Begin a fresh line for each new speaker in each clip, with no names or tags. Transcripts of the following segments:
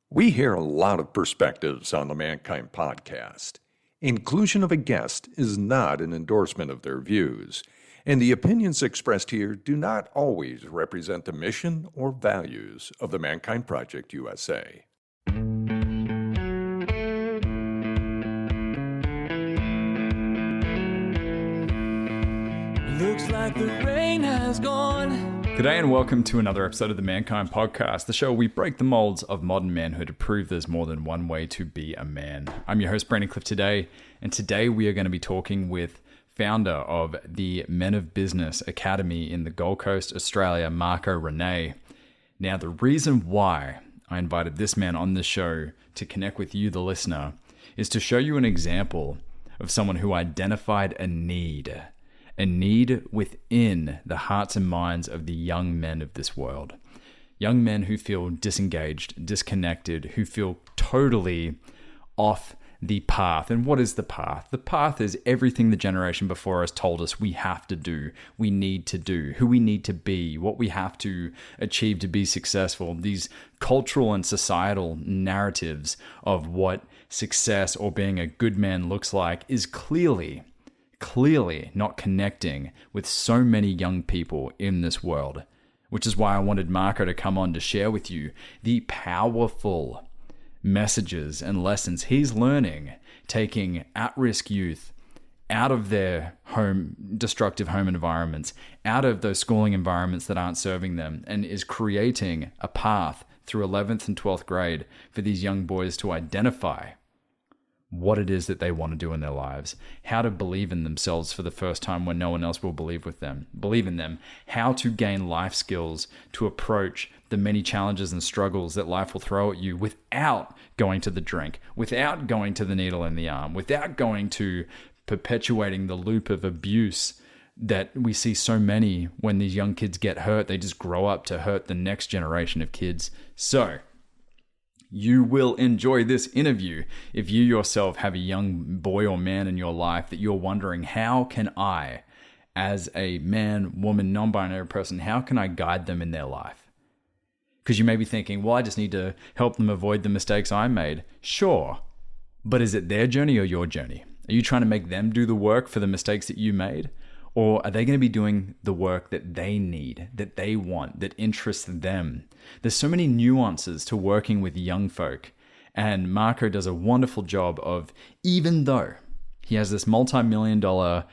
We hear a lot of perspectives on the Mankind podcast. Inclusion of a guest is not an endorsement of their views, and the opinions expressed here do not always represent the mission or values of the Mankind Project USA.
Looks like the rain has gone.
G'day and welcome to another episode of the Mankind Podcast, the show where we break the molds of modern manhood to prove there's more than one way to be a man. I'm your host, Brandon Cliff, today, and today we are going to be talking with founder of the Men of Business Academy in the Gold Coast, Australia, Marco Renai. Now, the reason why I invited this man on this show to connect with you, the listener, is to show you an example of someone who identified a need within the hearts and minds of the young men of this world. Young men who feel disengaged, disconnected, who feel totally off the path. And what is the path? The path is everything the generation before us told us we have to do, we need to do, who we need to be, what we have to achieve to be successful. These cultural and societal narratives of what success or being a good man looks like is clearly not connecting with so many young people in this world, which is why I wanted Marco to come on to share with you the powerful messages and lessons he's learning, taking at-risk youth out of their destructive home environments, out of those schooling environments that aren't serving them, and is creating a path through 11th and 12th grade for these young boys to identify what it is that they want to do in their lives, how to believe in themselves for the first time when no one else will believe in them, how to gain life skills to approach the many challenges and struggles that life will throw at you without going to the drink, without going to the needle in the arm, without going to perpetuating the loop of abuse that we see so many when these young kids get hurt. They just grow up to hurt the next generation of kids. So you will enjoy this interview if you yourself have a young boy or man in your life that you're wondering, how can I, as a man, woman, non-binary person, how can I guide them in their life? Because you may be thinking, well, I just need to help them avoid the mistakes I made. Sure, but is it their journey or your journey? Are you trying to make them do the work for the mistakes that you made? Or are they going to be doing the work that they need, that they want, that interests them? There's so many nuances to working with young folk. And Marco does a wonderful job of, even though he has this multi-million-dollar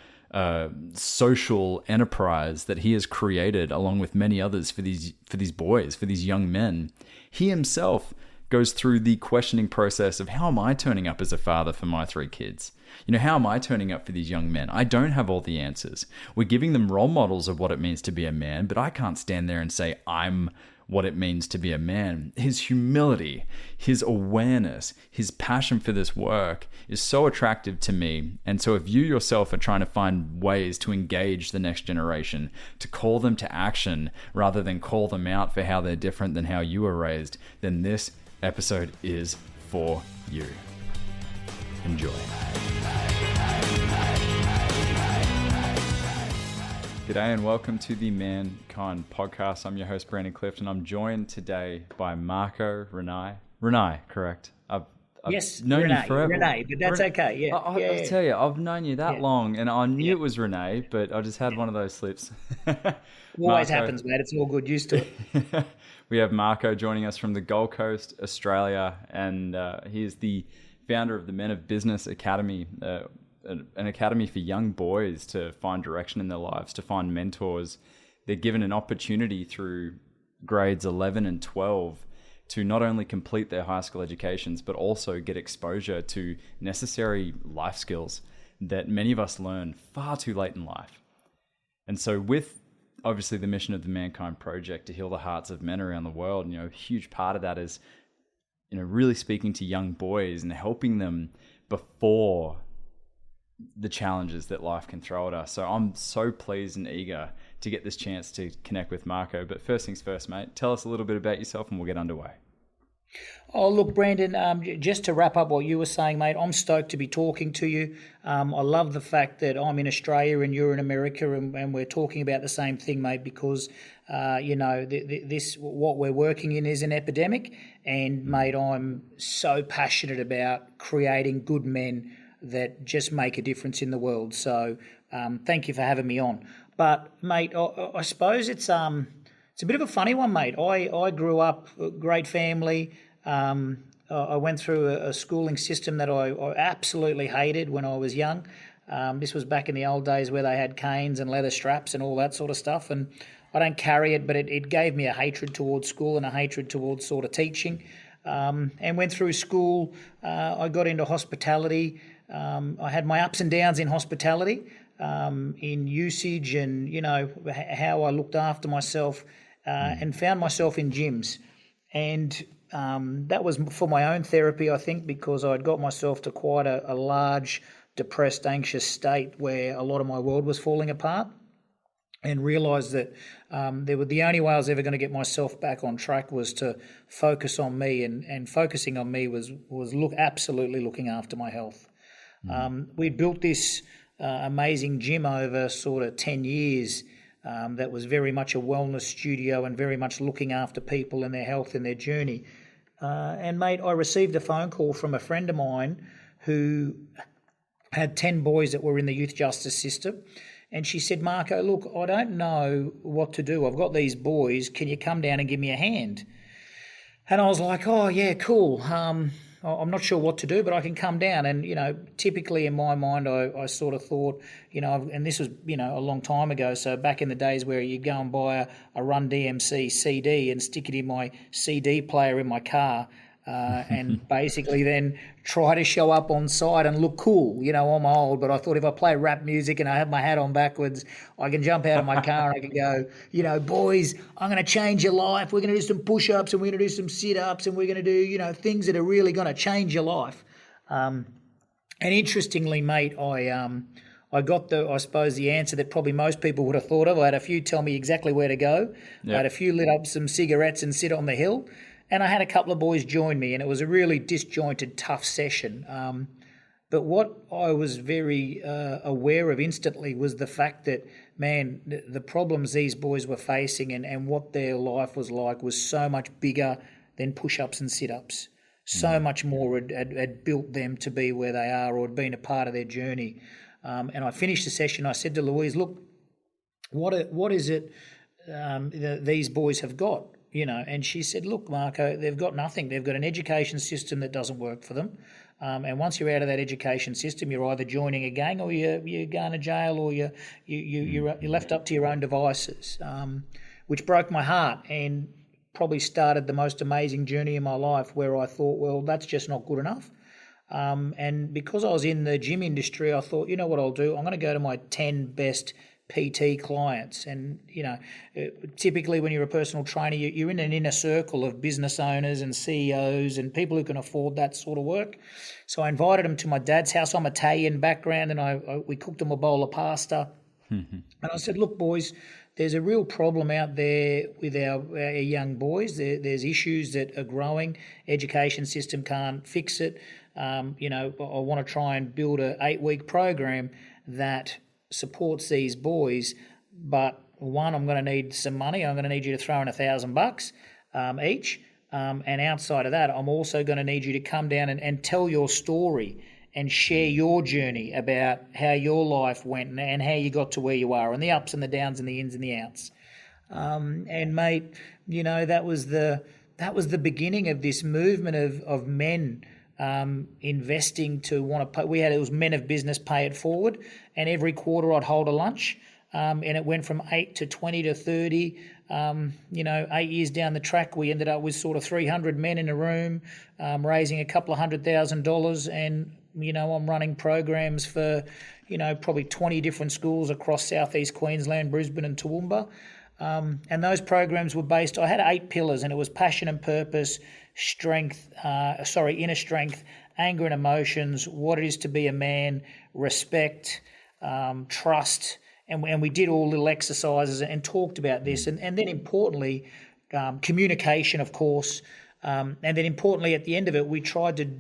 social enterprise that he has created along with many others for these boys, for these young men, he himself goes through the questioning process of, how am I turning up as a father for my 3 kids? How am I turning up for these young men? I don't have all the answers. We're giving them role models of what it means to be a man, but I can't stand there and say I'm what it means to be a man. His humility, his awareness, his passion for this work is so attractive to me. And so if you yourself are trying to find ways to engage the next generation, to call them to action rather than call them out for how they're different than how you were raised, then this episode is for you. Enjoy. G'day and welcome to the Mankind Podcast. I'm your host, Brandon Clift, and I'm joined today by Marco Renai. Renai, correct? I've
yes,
known
Renai,
you forever.
Renai, but that's okay. Yeah,
I'll tell you, I've known you that long, and I knew it was Renai, but I just had one of those slips.
Always happens, mate. It's all good. Used to it.
We have Marco joining us from the Gold Coast, Australia, and he is the founder of the Men of Business Academy, an academy for young boys to find direction in their lives, to find mentors. They're given an opportunity through grades 11 and 12 to not only complete their high school educations, but also get exposure to necessary life skills that many of us learn far too late in life. And so with obviously the mission of the Mankind Project to heal the hearts of men around the world, a huge part of that is, really speaking to young boys and helping them before the challenges that life can throw at us. So I'm so pleased and eager to get this chance to connect with Marco. But first things first, mate, tell us a little bit about yourself and we'll get underway.
Oh, look, Brandon, just to wrap up what you were saying, mate, I'm stoked to be talking to you. I love the fact that I'm in Australia and you're in America, and we're talking about the same thing, mate, because, this what we're working in is an epidemic. And, mate, I'm so passionate about creating good men that just make a difference in the world. So thank you for having me on. But, mate, I suppose it's a bit of a funny one, mate. I grew up, a great family. I went through a schooling system that I absolutely hated when I was young. This was back in the old days where they had canes and leather straps and all that sort of stuff. And I don't carry it, but it gave me a hatred towards school and a hatred towards sort of teaching. And went through school. I got into hospitality. I had my ups and downs in hospitality, in usage and, how I looked after myself, and found myself in gyms. And that was for my own therapy, I think, because I'd got myself to quite a large, depressed, anxious state where a lot of my world was falling apart, and realised that the only way I was ever going to get myself back on track was to focus on me, and focusing on me was absolutely looking after my health. We built this amazing gym over sort of 10 years. That was very much a wellness studio and very much looking after people and their health and their journey. And, mate, I received a phone call from a friend of mine who had 10 boys that were in the youth justice system. And she said, Marco, look, I don't know what to do. I've got these boys. Can you come down and give me a hand? And I was like, oh, yeah, cool. I'm not sure what to do, but I can come down. And, typically in my mind, I sort of thought, and this was, a long time ago. So back in the days where you go and buy a Run DMC CD and stick it in my CD player in my car, and basically then try to show up on site and look cool. I'm old, but I thought if I play rap music and I have my hat on backwards, I can jump out of my car and I can go, boys, I'm going to change your life. We're going to do some push-ups and we're going to do some sit-ups and we're going to do, things that are really going to change your life. And interestingly, mate, I got the answer that probably most people would have thought of. I had a few tell me exactly where to go. Yep. I had a few lit up some cigarettes and sit on the hill. And I had a couple of boys join me, and it was a really disjointed, tough session. But what I was very aware of instantly was the fact that, man, the problems these boys were facing and what their life was like was so much bigger than push-ups and sit-ups. So much more had built them to be where they are or had been a part of their journey. And I finished the session. I said to Louise, look, what is it these boys have got? And she said, look, Marco, they've got nothing. They've got an education system that doesn't work for them. And once you're out of that education system, you're either joining a gang or you're going to jail or you're left up to your own devices, which broke my heart and probably started the most amazing journey in my life where I thought, well, that's just not good enough. And because I was in the gym industry, I thought, you know what I'll do? I'm going to go to my 10 best PT clients. And, typically when you're a personal trainer, you're in an inner circle of business owners and CEOs and people who can afford that sort of work. So I invited them to my dad's house. I'm Italian background, and we cooked them a bowl of pasta. And I said, look, boys, there's a real problem out there with our young boys. There's issues that are growing. Education system can't fix it. I want to try and build a 8-week program that supports these boys, but one, I'm going to need some money. I'm going to need you to throw in $1,000 each, and outside of that, I'm also going to need you to come down and tell your story and share your journey about how your life went and how you got to where you are, and the ups and the downs and the ins and the outs. And mate, that was the beginning of this movement of men investing to want to pay. It was Men of Business Pay It Forward, and every quarter I'd hold a lunch, and it went from 8 to 20 to 30. 8 years down the track, we ended up with sort of 300 men in a room, raising a couple of $100,000, and I'm running programs for probably 20 different schools across southeast Queensland, Brisbane and Toowoomba. And those programs were based, I had 8 pillars, and it was passion and purpose, inner strength, anger and emotions, what it is to be a man, respect, trust, and we did all little exercises and talked about this. And then importantly, communication, of course, And then importantly, at the end of it, we tried to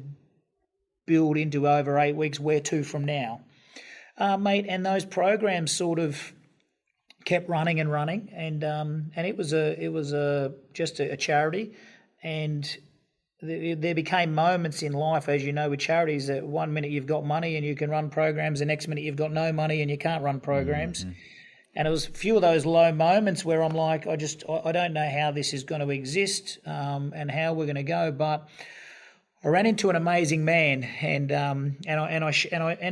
build into over 8 weeks, where to from now, mate. And those programs sort of kept running and running, and it was just a charity, and there became moments in life, as you know, with charities, that 1 minute you've got money and you can run programs, the next minute you've got no money and you can't run programs. And it was a few of those low moments where I'm like, I don't know how this is going to exist, and how we're going to go. But I ran into an amazing man, and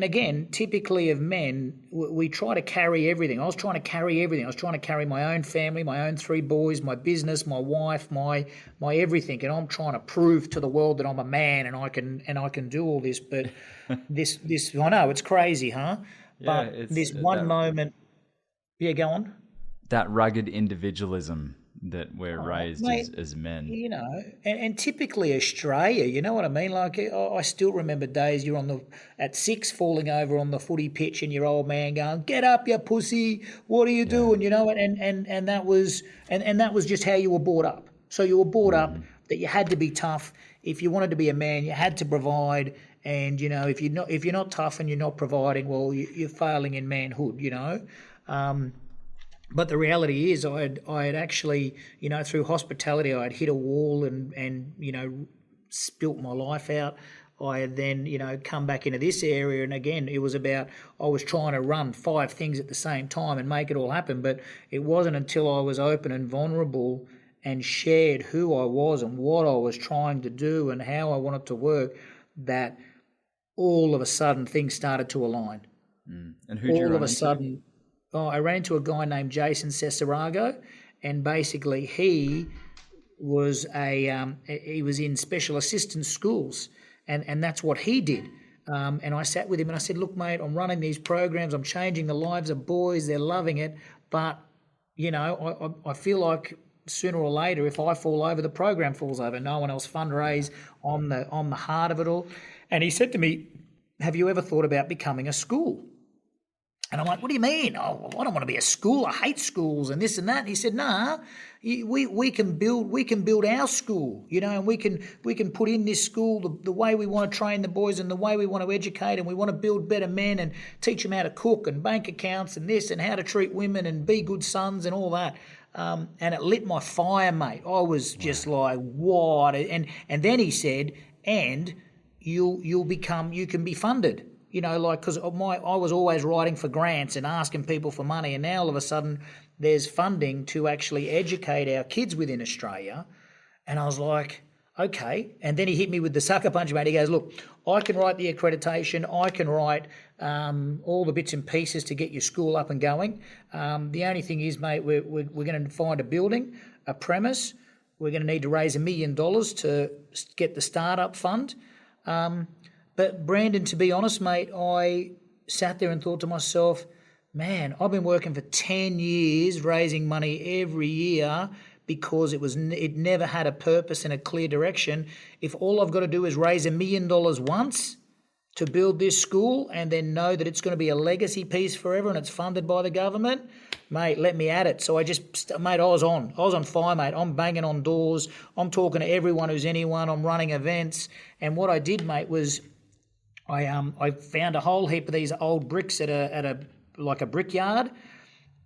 again, typically of men, we try to carry everything. I was trying to carry everything. I was trying to carry my own family, my own 3 boys, my business, my wife, my everything, and I'm trying to prove to the world that I'm a man and I can do all this. But this I know it's crazy, huh?
Yeah,
but this one moment. Yeah, go on.
That rugged individualism that we're raised as men.
You know, and typically Australia, you know what I mean? Like, I still remember days you're at 6 falling over on the footy pitch and your old man going, "Get up, you pussy, what are you doing?" You know, and that was just how you were brought up. So you were brought up that you had to be tough. If you wanted to be a man, you had to provide. And, you know, if you're not tough and you're not providing, well, you're failing in manhood, you know. But the reality is I had actually, you know, through hospitality, I had hit a wall and you know, spilt my life out. I had then, you know, come back into this area, and again, it was about, I was trying to run 5 things at the same time and make it all happen. But it wasn't until I was open and vulnerable and shared who I was and what I was trying to do and how I wanted to work that all of a sudden things started to align.
And who did you run into?
Sudden, I ran into a guy named Jason Cesarago, and basically he was he was in special assistance schools, and that's what he did. And I sat with him and I said, "Look, mate, I'm running these programs. I'm changing the lives of boys. They're loving it, but you know, I feel like sooner or later, if I fall over, the program falls over. No one else fundraise. I'm the heart of it all." And he said to me, "Have you ever thought about becoming a school?" And I'm like, "What do you mean? Oh, I don't want to be a school. I hate schools and this and that." And he said, "Nah, we can build our school, you know, and we can put in this school the way we want to train the boys and the way we want to educate, and we want to build better men and teach them how to cook and bank accounts and this and how to treat women and be good sons and all that." And it lit my fire, mate. I was just like, "What?" And then he said, "And you can be funded." You know, like, because I was always writing for grants and asking people for money, and now all of a sudden there's funding to actually educate our kids within Australia. And I was like, okay. And then he hit me with the sucker punch, mate. He goes, "Look, I can write the accreditation. I can write all the bits and pieces to get your school up and going. The only thing is, mate, we're going to find a building, a premise. We're going to need to raise $1 million to get the startup fund." But Brandon, to be honest, mate, I sat there and thought to myself, man, I've been working for 10 years raising money every year because it never had a purpose and a clear direction. If all I've got to do is raise $1 million once to build this school and then know that it's going to be a legacy piece forever and it's funded by the government, mate, let me at it. So I was on fire, mate. I'm banging on doors. I'm talking to everyone who's anyone. I'm running events. And what I did, mate, was I found a whole heap of these old bricks at a brickyard,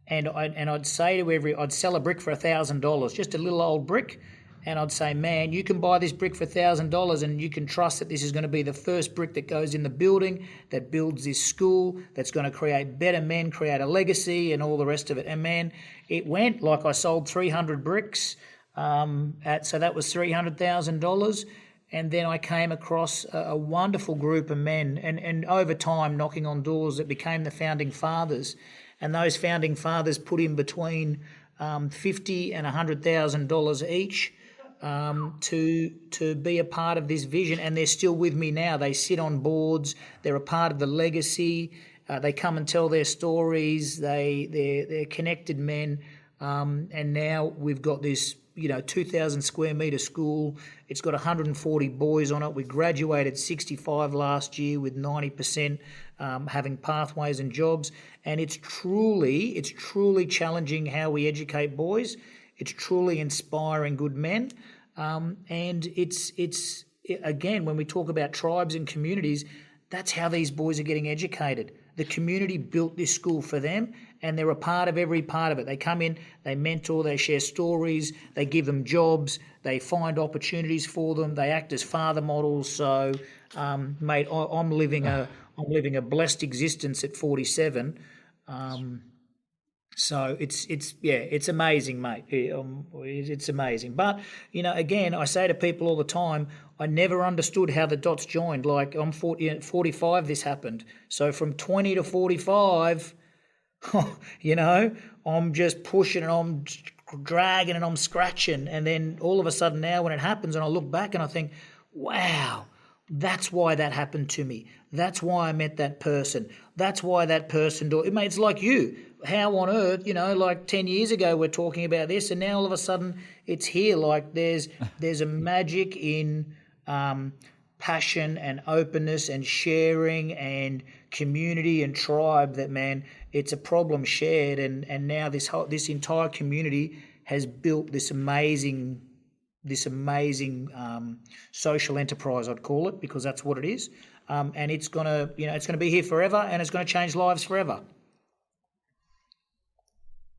and I'd say to I'd sell a brick for $1,000, just a little old brick, and I'd say, "Man, you can buy this brick for $1,000, and you can trust that this is going to be the first brick that goes in the building that builds this school, that's going to create better men, create a legacy, and all the rest of it." And man, it went like I sold 300 bricks, so that was $300,000. And then I came across a wonderful group of men, and over time knocking on doors that became the founding fathers. And those founding fathers put in between $50,000 and $100,000 each to be a part of this vision. And they're still with me now. They sit on boards. They're a part of the legacy. They come and tell their stories. They're connected men. And now we've got this 2,000 square metre school. It's got 140 boys on it. We graduated 65 last year with 90% having pathways and jobs. And it's truly challenging how we educate boys. It's truly inspiring good men. And it's again, when we talk about tribes and communities, that's how these boys are getting educated. The community built this school for them, and they're a part of every part of it. They come in, they mentor, they share stories, they give them jobs, they find opportunities for them, they act as father models. So, mate, I'm living a blessed existence at 47. So it's amazing, mate. It's amazing. But, again, I say to people all the time, I never understood how the dots joined. Like, I'm 45, this happened. So from 20 to 45, I'm just pushing and I'm dragging and I'm scratching. And then all of a sudden now when it happens and I look back and I think, wow, that's why that happened to me. That's why I met that person. That's why that person mate, it's like you. How on earth, like 10 years ago we're talking about this and now all of a sudden it's here. Like there's a magic in passion and openness and sharing and community and tribe that, man, it's a problem shared, and now this entire community has built this amazing social enterprise, I'd call it, because that's what it is. And it's gonna be here forever, and it's gonna change lives forever.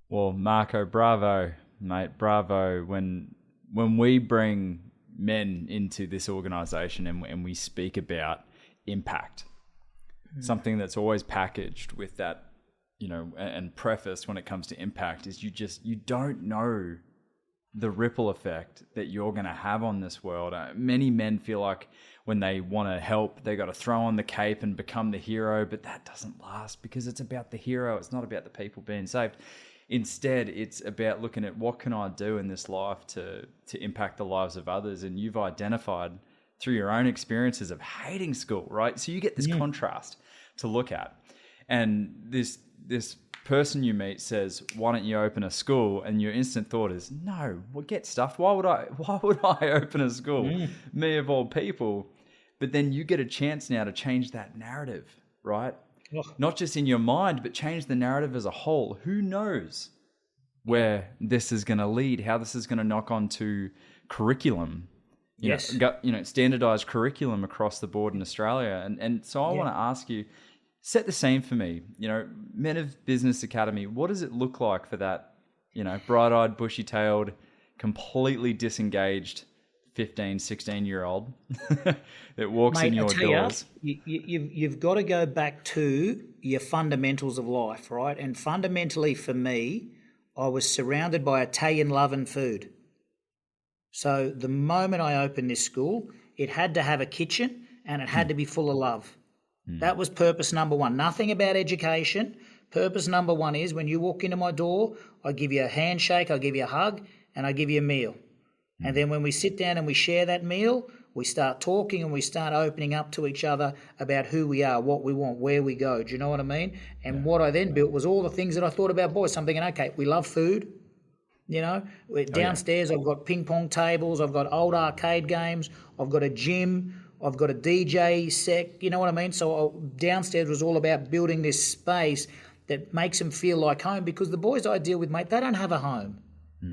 Well, Marco, bravo, mate, bravo. When we bring men into this organisation and we speak about impact, something that's always packaged with that, and prefaced when it comes to impact is you don't know the ripple effect that you're going to have on this world. Many men feel like when they want to help, they got to throw on the cape and become the hero, but that doesn't last because it's about the hero. It's not about the people being saved. Instead, it's about looking at what can I do in this life to impact the lives of others. And you've identified through your own experiences of hating school, right? So you get this contrast to look at. And this person you meet says, why don't you open a school? And your instant thought is, no, well, get stuffed. Why would I open a school? Me of all people. But then you get a chance now to change that narrative, right? Not just in your mind, but change the narrative as a whole. Who knows where this is going to lead, how this is going to knock on to curriculum, standardized curriculum across the board in Australia. And so I want to ask you, set the scene for me, Men of Business Academy, what does it look like for that, bright-eyed, bushy-tailed, completely disengaged 15, 16-year-old that walks in your doors?
You've got to go back to your fundamentals of life, right? And fundamentally for me, I was surrounded by Italian love and food. So the moment I opened this school, it had to have a kitchen and it had to be full of love. That was purpose number one. Nothing about education. Purpose number one is when you walk into my door, I give you a handshake, I give you a hug, and I give you a meal. And then when we sit down and we share that meal, we start talking and we start opening up to each other about who we are, what we want, where we go. Do you know what I mean? And what I then built was all the things that I thought about boys. So I'm thinking, okay, we love food. Downstairs I've got ping pong tables, I've got old arcade games, I've got a gym, I've got a DJ set, you know what I mean? So downstairs was all about building this space that makes them feel like home, because the boys I deal with, mate, they don't have a home.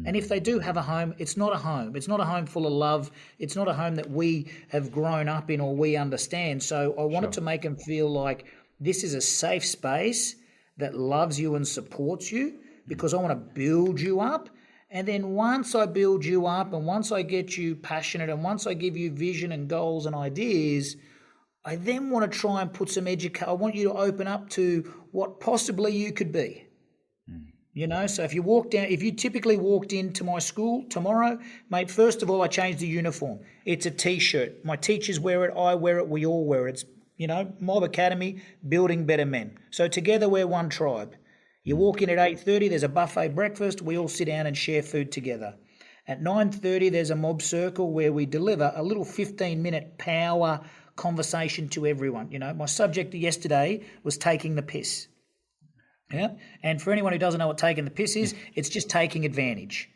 And if they do have a home, it's not a home. It's not a home full of love. It's not a home that we have grown up in or we understand. So I wanted to make them feel like this is a safe space that loves you and supports you, because I want to build you up. And then once I build you up and once I get you passionate and once I give you vision and goals and ideas, I then want to try and put some education. I want you to open up to what possibly you could be. So if you typically walked into my school tomorrow, mate, first of all, I changed the uniform. It's a T-shirt. My teachers wear it. I wear it. We all wear it. It's, Mob Academy, building better men. So together we're one tribe. You walk in at 8:30, there's a buffet breakfast. We all sit down and share food together. At 9:30, there's a mob circle where we deliver a little 15-minute power conversation to everyone. My subject yesterday was taking the piss. Yeah. And for anyone who doesn't know what taking the piss is, it's just taking advantage.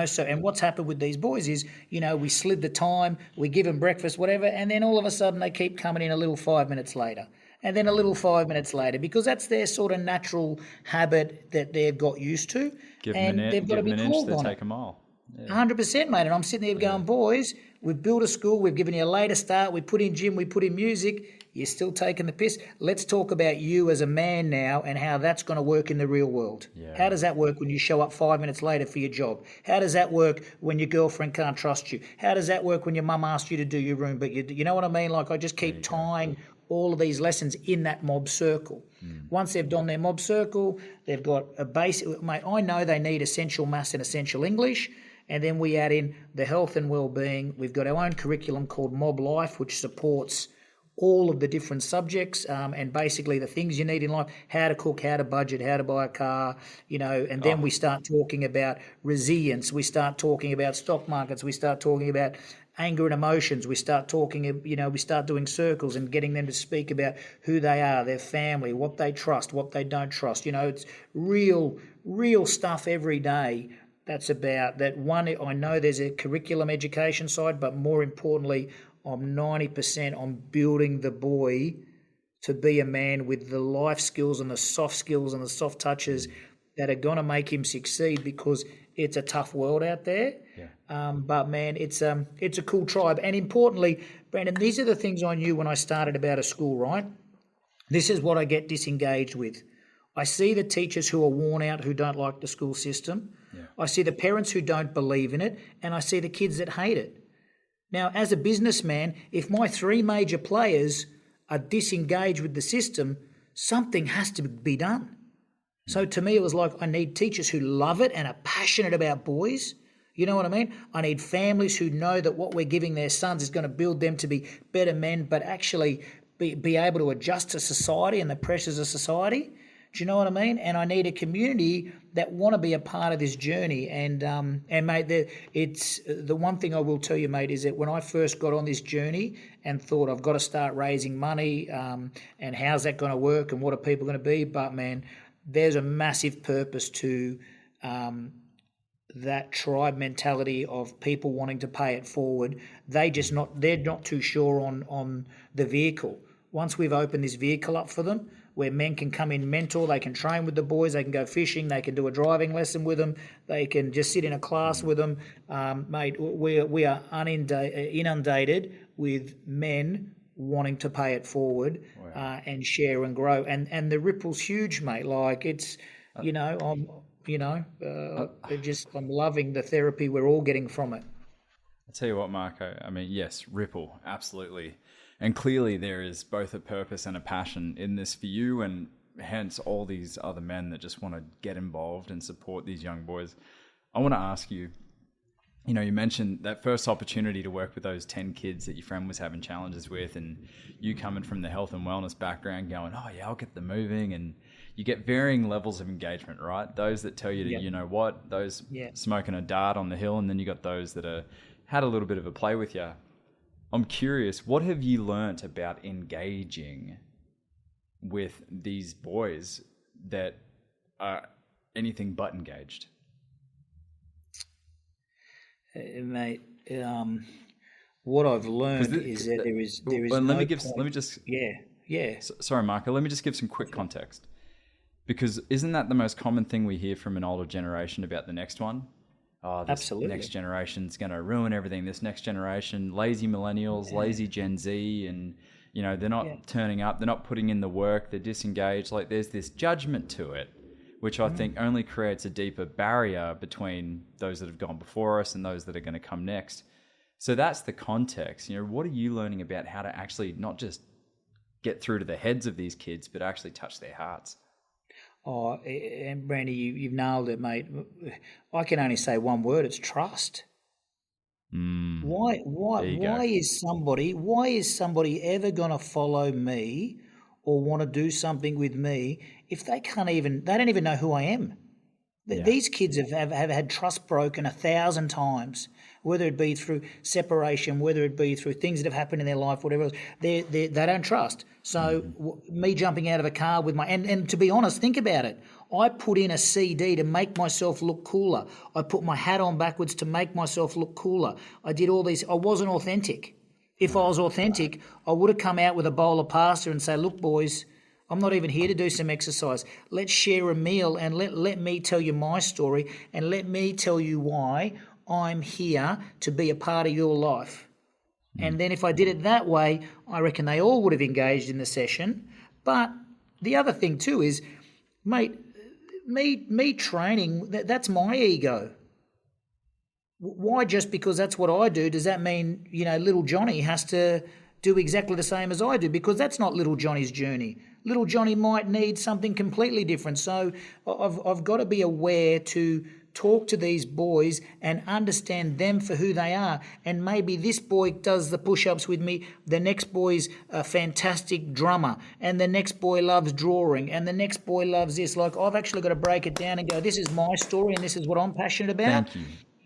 So, and what's happened with these boys is, we slid the time, we give them breakfast, whatever, and then all of a sudden they keep coming in a little 5 minutes later, and then a little 5 minutes later, because that's their sort of natural habit that they've got used to.
Give them an inch, they take a mile.
100%, mate. And I'm sitting there going, boys, we've built a school, we've given you a later start, we put in gym, we put in music. You're still taking the piss. Let's talk about you as a man now and how that's going to work in the real world.
Yeah.
How does that work when you show up 5 minutes later for your job? How does that work when your girlfriend can't trust you? How does that work when your mum asks you to do your room? But you know what I mean? Like, I just keep tying all of these lessons in that mob circle. Once they've done their mob circle, they've got a basic, mate, I know they need essential maths and essential English. And then we add in the health and well-being. We've got our own curriculum called Mob Life, which supports all of the different subjects and basically the things you need in life, how to cook, how to budget, how to buy a car, and then we start talking about resilience. We start talking about stock markets. We start talking about anger and emotions. We start talking, we start doing circles and getting them to speak about who they are, their family, what they trust, what they don't trust. It's real stuff every day. That's about that one. I know there's a curriculum education side, but more importantly, I'm 90% on building the boy to be a man with the life skills and the soft skills and the soft touches that are going to make him succeed, because it's a tough world out there. Yeah. But, man, it's a cool tribe. And importantly, Brandon, these are the things I knew when I started about a school, right? This is what I get disengaged with. I see the teachers who are worn out, who don't like the school system. Yeah. I see the parents who don't believe in it, and I see the kids that hate it. Now, as a businessman, if my three major players are disengaged with the system, something has to be done. So to me, it was like, I need teachers who love it and are passionate about boys. You know what I mean? I need families who know that what we're giving their sons is going to build them to be better men, but actually be able to adjust to society and the pressures of society. Do you know what I mean? And I need a community that want to be a part of this journey. And mate, it's the one thing I will tell you, mate, is that when I first got on this journey and thought I've got to start raising money, and how's that going to work and what are people going to be? But man, there's a massive purpose to that tribe mentality of people wanting to pay it forward. They're not too sure on the vehicle. Once we've opened this vehicle up for them, where men can come in, mentor, they can train with the boys, they can go fishing, they can do a driving lesson with them, they can just sit in a class with them. Mate, we are inundated with men wanting to pay it forward. Wow. And share and grow. And the ripple's huge, mate. Like, it's, I'm loving the therapy we're all getting from it.
I'll tell you what, Marco, I mean, yes, ripple, absolutely. And clearly there is both a purpose and a passion in this for you, and hence all these other men that just want to get involved and support these young boys. I want to ask you, you mentioned that first opportunity to work with those 10 kids that your friend was having challenges with, and you coming from the health and wellness background going, oh yeah, I'll get them moving. And you get varying levels of engagement, right? Those that tell you to, you know what, those smoking a dart on the hill, and then you got those that had a little bit of a play with you. I'm curious, what have you learnt about engaging with these boys that are anything but engaged?
Mate, what I've learned is that there is
well,
no
Sorry, Marco, let me just give some quick context. Because isn't that the most common thing we hear from an older generation about the next one? Oh, this
Absolutely.
Next generation's going to ruin everything. This next generation, lazy millennials, lazy Gen Z, and they're not turning up. They're not putting in the work. They're disengaged. Like, there's this judgment to it, which I think only creates a deeper barrier between those that have gone before us and those that are going to come next. So that's the context. What are you learning about how to actually not just get through to the heads of these kids, but actually touch their hearts?
Oh, and Brandy, you've nailed it, mate. I can only say one word: it's trust. Why is somebody ever going to follow me or want to do something with me if they don't even know who I am? Yeah. These kids have had trust broken 1,000 times, whether it be through separation, whether it be through things that have happened in their life, whatever else. They don't trust. So me jumping out of a car with and to be honest, think about it. I put in a CD to make myself look cooler. I put my hat on backwards to make myself look cooler. I did all these. I wasn't authentic. If I was authentic, I would have come out with a bowl of pasta and say, look, boys, I'm not even here to do some exercise. Let's share a meal and let me tell you my story, and let me tell you why I'm here to be a part of your life. And then if I did it that way, I reckon they all would have engaged in the session. But the other thing too is, mate, me training, that's my ego. Why just because that's what I do, does that mean, little Johnny has to do exactly the same as I do? Because that's not little Johnny's journey. Little Johnny might need something completely different. So I've got to be aware to talk to these boys and understand them for who they are. And maybe this boy does the push-ups with me, the next boy's a fantastic drummer, and the next boy loves drawing, and the next boy loves this. Like, I've actually got to break it down and go, this is my story and this is what I'm passionate about.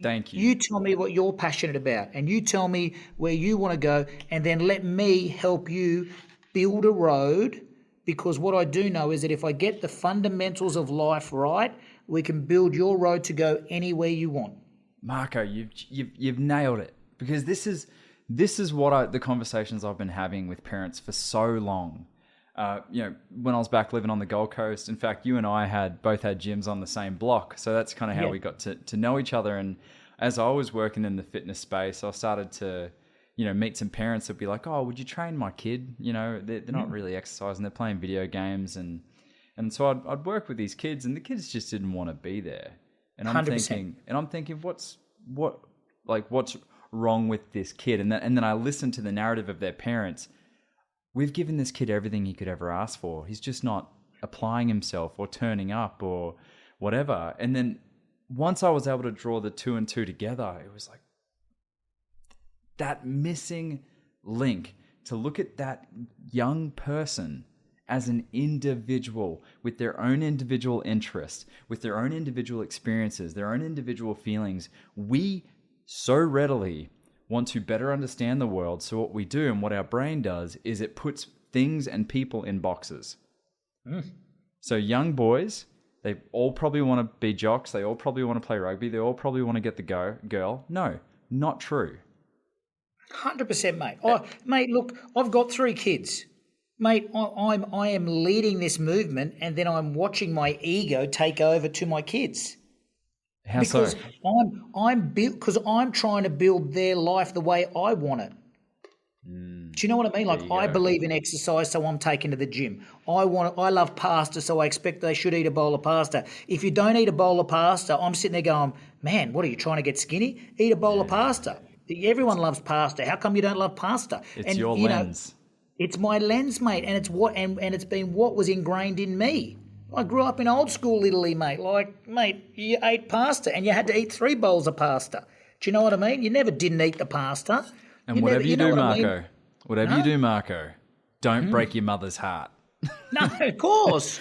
Thank you.
You tell me what you're passionate about, and you tell me where you want to go, and then let me help you build a road, because what I do know is that if I get the fundamentals of life right, we can build your road to go anywhere you want.
Marco, you've nailed it, because this is what the conversations I've been having with parents for so long. When I was back living on the Gold Coast, in fact, you and I both had gyms on the same block. So that's kind of how we got to know each other. And as I was working in the fitness space, I started to, meet some parents that'd be like, oh, would you train my kid? They're not really exercising. They're playing video games. And so I'd work with these kids, and the kids just didn't want to be there. And I'm 100%. thinking, what's wrong with this kid? And then I listened to the narrative of their parents. We've given this kid everything he could ever ask for. He's just not applying himself or turning up or whatever. And then once I was able to draw the 2 and 2 together, it was like that missing link to look at that young person as an individual with their own individual interests, with their own individual experiences, their own individual feelings. We so readily want to better understand the world. So what we do and what our brain does is it puts things and people in boxes. So young boys, they all probably want to be jocks. They all probably want to play rugby. They all probably want to get the girl. No, not true.
100%, mate. Mate, look, I've got 3 kids. Mate, I am leading this movement, and then I'm watching my ego take over to my kids.
How
because
so?
I'm trying to build their life the way I want it. Do you know what I mean? Like, I believe in exercise, so I'm taking to the gym. I love pasta, so I expect they should eat a bowl of pasta. If you don't eat a bowl of pasta, I'm sitting there going, man, what are you trying to get skinny? Eat a bowl of pasta. Everyone loves pasta. How come you don't love pasta?
It's your lens.
It's my lens, mate, and it's been what was ingrained in me. I grew up in old school Italy, mate. Like, mate, you ate pasta and you had to eat 3 bowls of pasta. Do you know what I mean? You never didn't eat the pasta.
And whatever you do, Marco, don't break your mother's heart.
No, of course.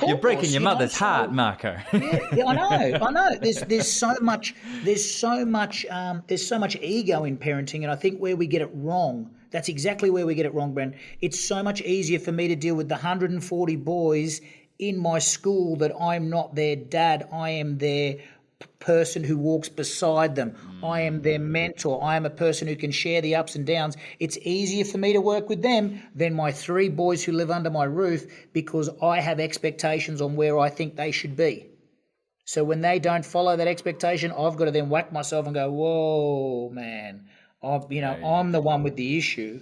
You're breaking your mother's heart, Marco.
Yeah, I know. There's so much ego in parenting, and I think where we get it wrong. That's exactly where we get it wrong, Bren. It's so much easier for me to deal with the 140 boys in my school that I'm not their dad. I am their person who walks beside them. I am their mentor. I am a person who can share the ups and downs. It's easier for me to work with them than my 3 boys who live under my roof, because I have expectations on where I think they should be. So when they don't follow that expectation, I've got to then whack myself and go, whoa, man. I'm the one with the issue.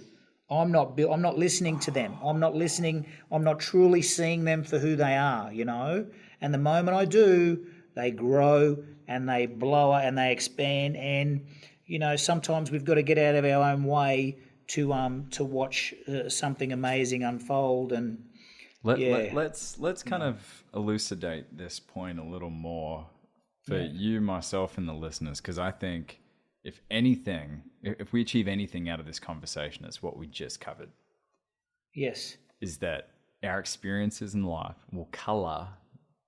I'm not listening to them. I'm not truly seeing them for who they are, And the moment I do, they grow and they blow and they expand. And, sometimes we've got to get out of our own way to watch something amazing unfold. And
let's kind of elucidate this point a little more for you, myself, and the listeners, because I think if we achieve anything out of this conversation, it's what we just covered.
Yes.
Is that our experiences in life will color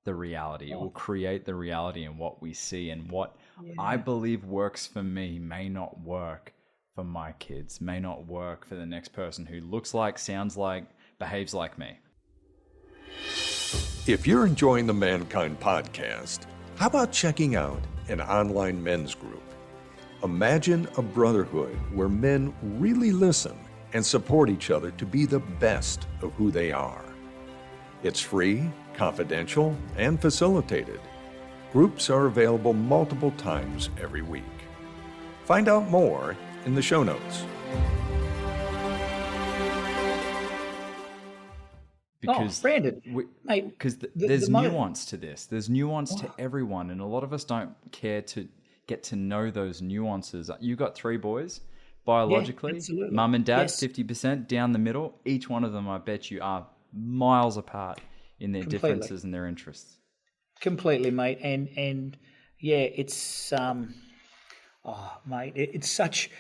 the reality. It will create the reality in what we see, and what I believe works for me may not work for my kids, may not work for the next person who looks like, sounds like, behaves like me.
If you're enjoying the Mankind podcast, how about checking out an online men's group? Imagine a brotherhood where men really listen and support each other to be the best of who they are. It's free, confidential, and facilitated. Groups are available multiple times every week. Find out more in the show notes.
Because
Brandon, mate,
because there's nuance to this. There's nuance to everyone, and a lot of us don't care to get to know those nuances. You got 3 boys, biologically, mum and dad, 50% down the middle. Each one of them, I bet you, are miles apart in their differences and their interests.
Completely, mate, and yeah, it's mate, it's such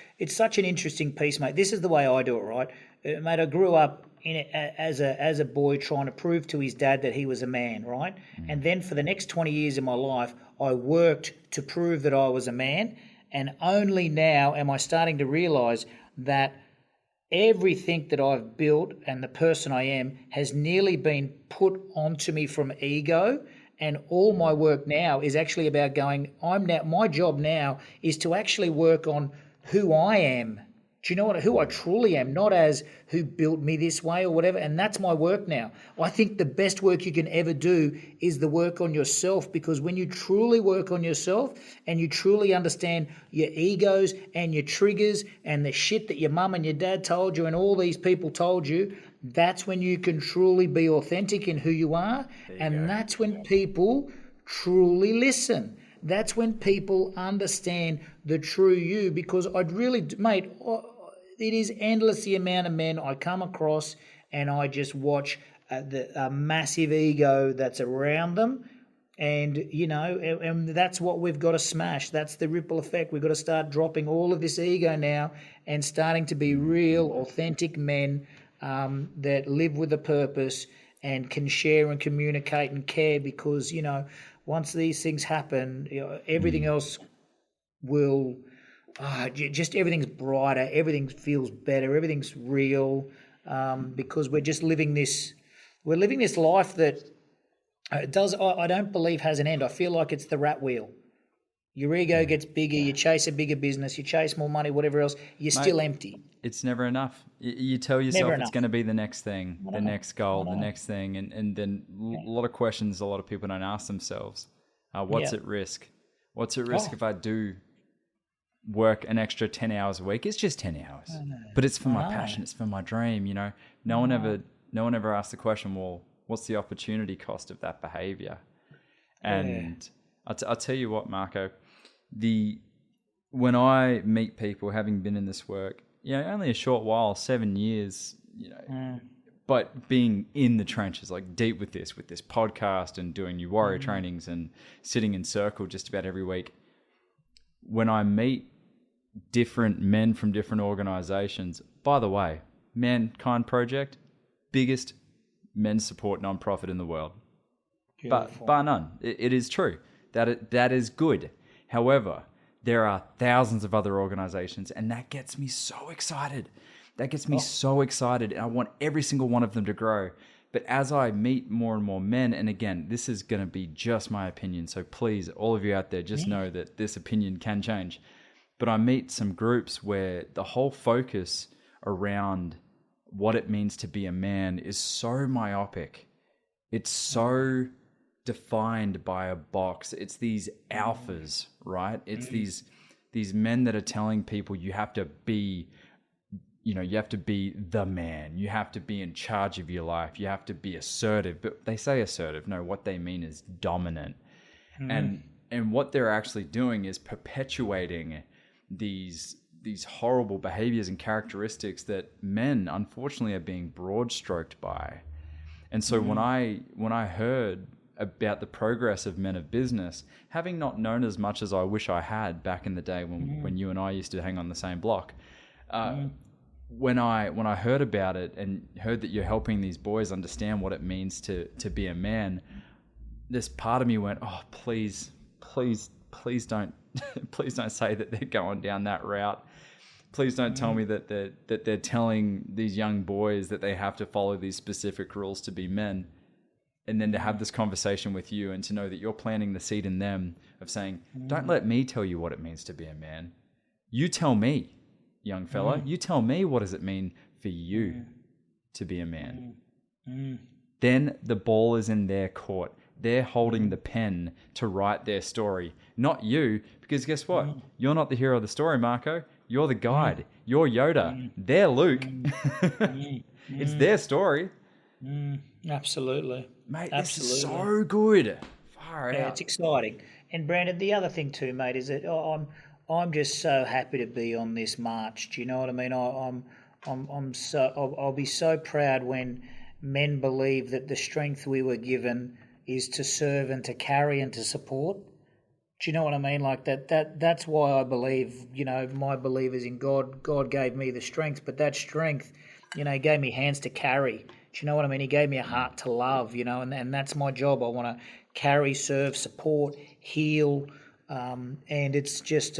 an interesting piece, mate. This is the way I do it, right, mate? I grew up in it as a boy trying to prove to his dad that he was a man, right? And then for the next 20 years of my life, I worked to prove that I was a man, and only now am I starting to realise that everything that I've built and the person I am has nearly been put onto me from ego. And all my work now is actually about my job now is to actually work on who I am. Do you know who I truly am, not as who built me this way or whatever. And that's my work now. I think the best work you can ever do is the work on yourself, because when you truly work on yourself and you truly understand your egos and your triggers and the shit that your mum and your dad told you and all these people told you, that's when you can truly be authentic in who you are. And that's when people truly listen. That's when people understand the true you, because mate, it is endless the amount of men I come across and I just watch the massive ego that's around them. And, and that's what we've got to smash. That's the ripple effect. We've got to start dropping all of this ego now and starting to be real, authentic men that live with a purpose and can share and communicate and care, because, once these things happen, everything else will... just everything's brighter, everything feels better, everything's real, because we're just living this life that I don't believe has an end. I feel like it's the rat wheel. Your ego gets bigger, you chase a bigger business, you chase more money, whatever else, you're still empty.
It's never enough. You tell yourself it's going to be the next thing, the next goal, the next thing, and then a lot of questions a lot of people don't ask themselves. What's at risk? What's at risk if I do work an extra 10 hours a week? It's just 10 hours, but it's for my passion, it's for my dream. No one ever asks the question, well, what's the opportunity cost of that behavior? And I'll tell you what, Marco, when I meet people having been in this work, only a short while, 7 years, but being in the trenches, like deep with this podcast and doing new warrior trainings and sitting in circle just about every week, when I meet different men from different organizations, by the way, Mankind Project, biggest men's support nonprofit in the world. But bar none. It is true. That is good. However, there are thousands of other organizations, and that gets me so excited. And I want every single one of them to grow. But as I meet more and more men, and again, this is going to be just my opinion, so please, all of you out there, just know that this opinion can change. But I meet some groups where the whole focus around what it means to be a man is so myopic. It's so defined by a box. It's these alphas, right? It's these men that are telling people you have to be, you have to be the man. You have to be in charge of your life. You have to be assertive. But they say assertive. No, what they mean is dominant. And what they're actually doing is perpetuating these horrible behaviors and characteristics that men, unfortunately, are being broad stroked by. And so when I heard about the progress of men of business, having not known as much as I wish I had back in the day when you and I used to hang on the same block, when I heard about it and heard that you're helping these boys understand what it means to be a man, this part of me went, oh, please don't please don't say that they're going down that route. Please don't tell me that they're telling these young boys that they have to follow these specific rules to be men. And then to have this conversation with you and to know that you're planting the seed in them of saying, don't let me tell you what it means to be a man. You tell me, young fella, you tell me what does it mean for you to be a man. Then the ball is in their court. They're holding the pen to write their story, not you, because guess what? You're not the hero of the story, Marco. You're the guide. You're Yoda. They're Luke. It's their story.
Absolutely.
Mate,
Absolutely.
this is so good. Far
Yeah,
out.
it's exciting. And Brandon, the other thing too, mate, is that I'm just so happy to be on this march. Do you know what I mean? I'll be so proud when men believe that the strength we were given is to serve and to carry and to support. Do you know what I mean? Like that's why I believe, my belief is in God. God gave me the strength, but that strength, he gave me hands to carry. Do you know what I mean? He gave me a heart to love, and that's my job. I want to carry, serve, support, heal, and it's just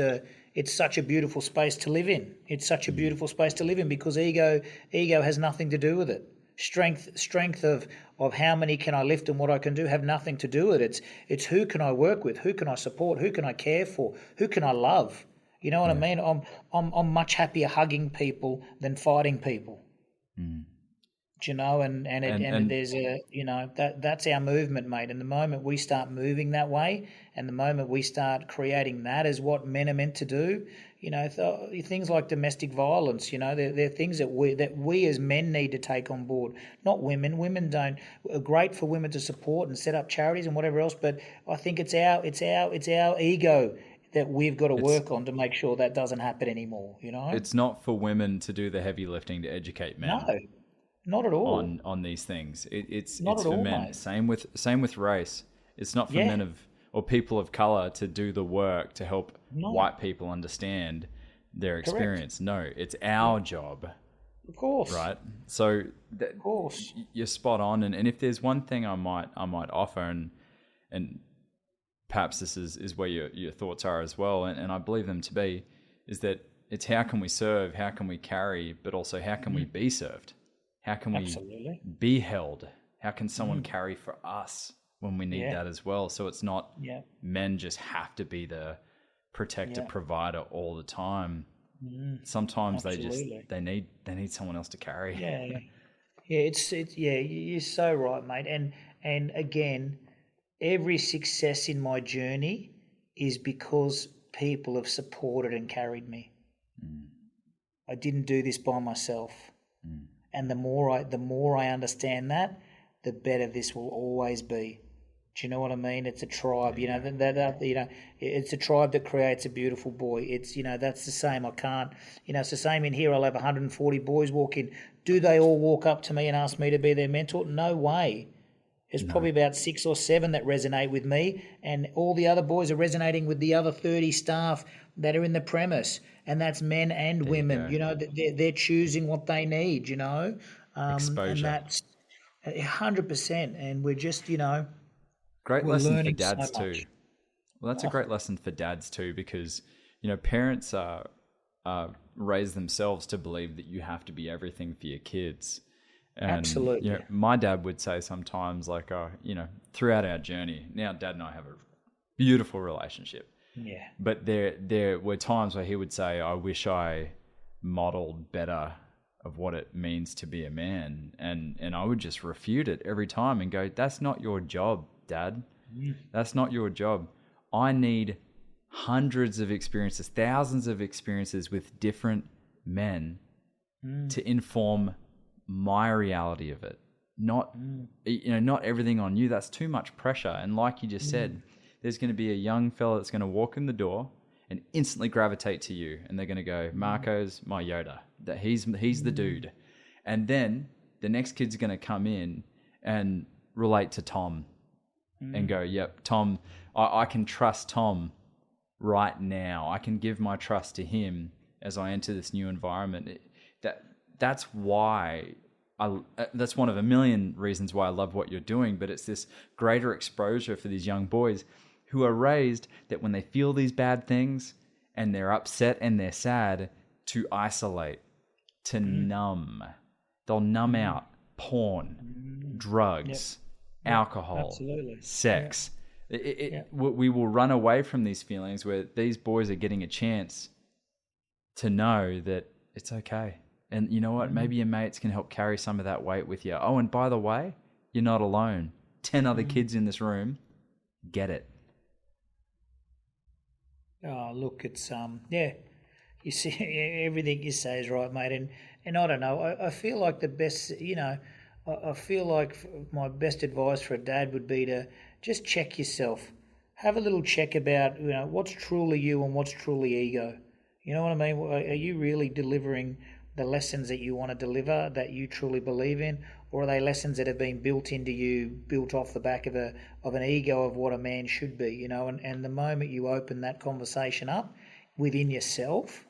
it's such a beautiful space to live in. It's such a beautiful space to live in because ego has nothing to do with it. Strength of how many can I lift and what I can do have nothing to do with it. It's who can I work with, who can I support, who can I care for, who can I love. You know what I mean? I'm much happier hugging people than fighting people. Do you know? And there's that's our movement, mate. And the moment we start moving that way, and the moment we start creating that as what men are meant to do, things like domestic violence, they're things that we as men need to take on board, not women. Women are great for women to support and set up charities and whatever else, but I think it's our ego that we've got to work on to make sure that doesn't happen anymore.
It's not for women to do the heavy lifting to educate men.
No, not at all.
On these things, it's
not
for
all,
men.
Mate.
Same with race. It's not for men or people of color to do the work to help white people understand their experience. No, it's our job.
Of course.
Right. So
of course.
You're spot on. And if there's one thing I might offer, and perhaps this is where your thoughts are as well, and I believe them to be, is that it's how can we serve, how can we carry, but also how can we be served? How can we be held? How can someone carry for us when we need that as well? So it's not men just have to be the protector, provider all the time. Sometimes they need someone else to carry.
You're so right, mate. And again, every success in my journey is because people have supported and carried me. I didn't do this by myself. And the more I understand that, the better this will always be. Do you know what I mean? It's a tribe, it's a tribe that creates a beautiful boy. It's, that's the same. I can't, it's the same in here. I'll have 140 boys walk in. Do they all walk up to me and ask me to be their mentor? No way. There's probably about 6 or 7 that resonate with me, and all the other boys are resonating with the other 30 staff that are in the premise, and that's men and women. They're choosing what they need.
Exposure,
and that's 100%. And we're just,
great
we're
lesson for dads
so
too. Well, that's a great lesson for dads too, because parents raise themselves to believe that you have to be everything for your kids. And,
absolutely.
My dad would say sometimes, like, throughout our journey, now Dad and I have a beautiful relationship.
Yeah.
But there were times where he would say, I wish I modeled better of what it means to be a man. And I would just refute it every time and go, that's not your job, Dad. That's not your job. I need hundreds of experiences, thousands of experiences with different men to inform my reality of it. Not everything on you. That's too much pressure. And like you just said, there's going to be a young fella that's going to walk in the door and instantly gravitate to you, and they're going to go, Marco's my Yoda. That he's the dude. And then the next kid's going to come in and relate to Tom and go, yep, Tom, I can trust Tom right now. I can give my trust to him as I enter this new environment. That's why that's one of a million reasons why I love what you're doing, but it's this greater exposure for these young boys who are raised that when they feel these bad things and they're upset and they're sad, to isolate, to numb. They'll numb out porn, drugs, alcohol,
absolutely.
Sex. We will run away from these feelings where these boys are getting a chance to know that it's okay. And you know what? Maybe your mates can help carry some of that weight with you. Oh, and by the way, you're not alone. 10 other kids in this room get it.
Oh, look, it's you see, everything you say is right, mate. And I don't know, I feel like the best, I feel like my best advice for a dad would be to just check yourself. Have a little check about, what's truly you and what's truly ego. You know what I mean? Are you really delivering the lessons that you want to deliver, that you truly believe in, or are they lessons that have been built into you, built off the back of an ego of what a man should be? And the moment you open that conversation up within yourself,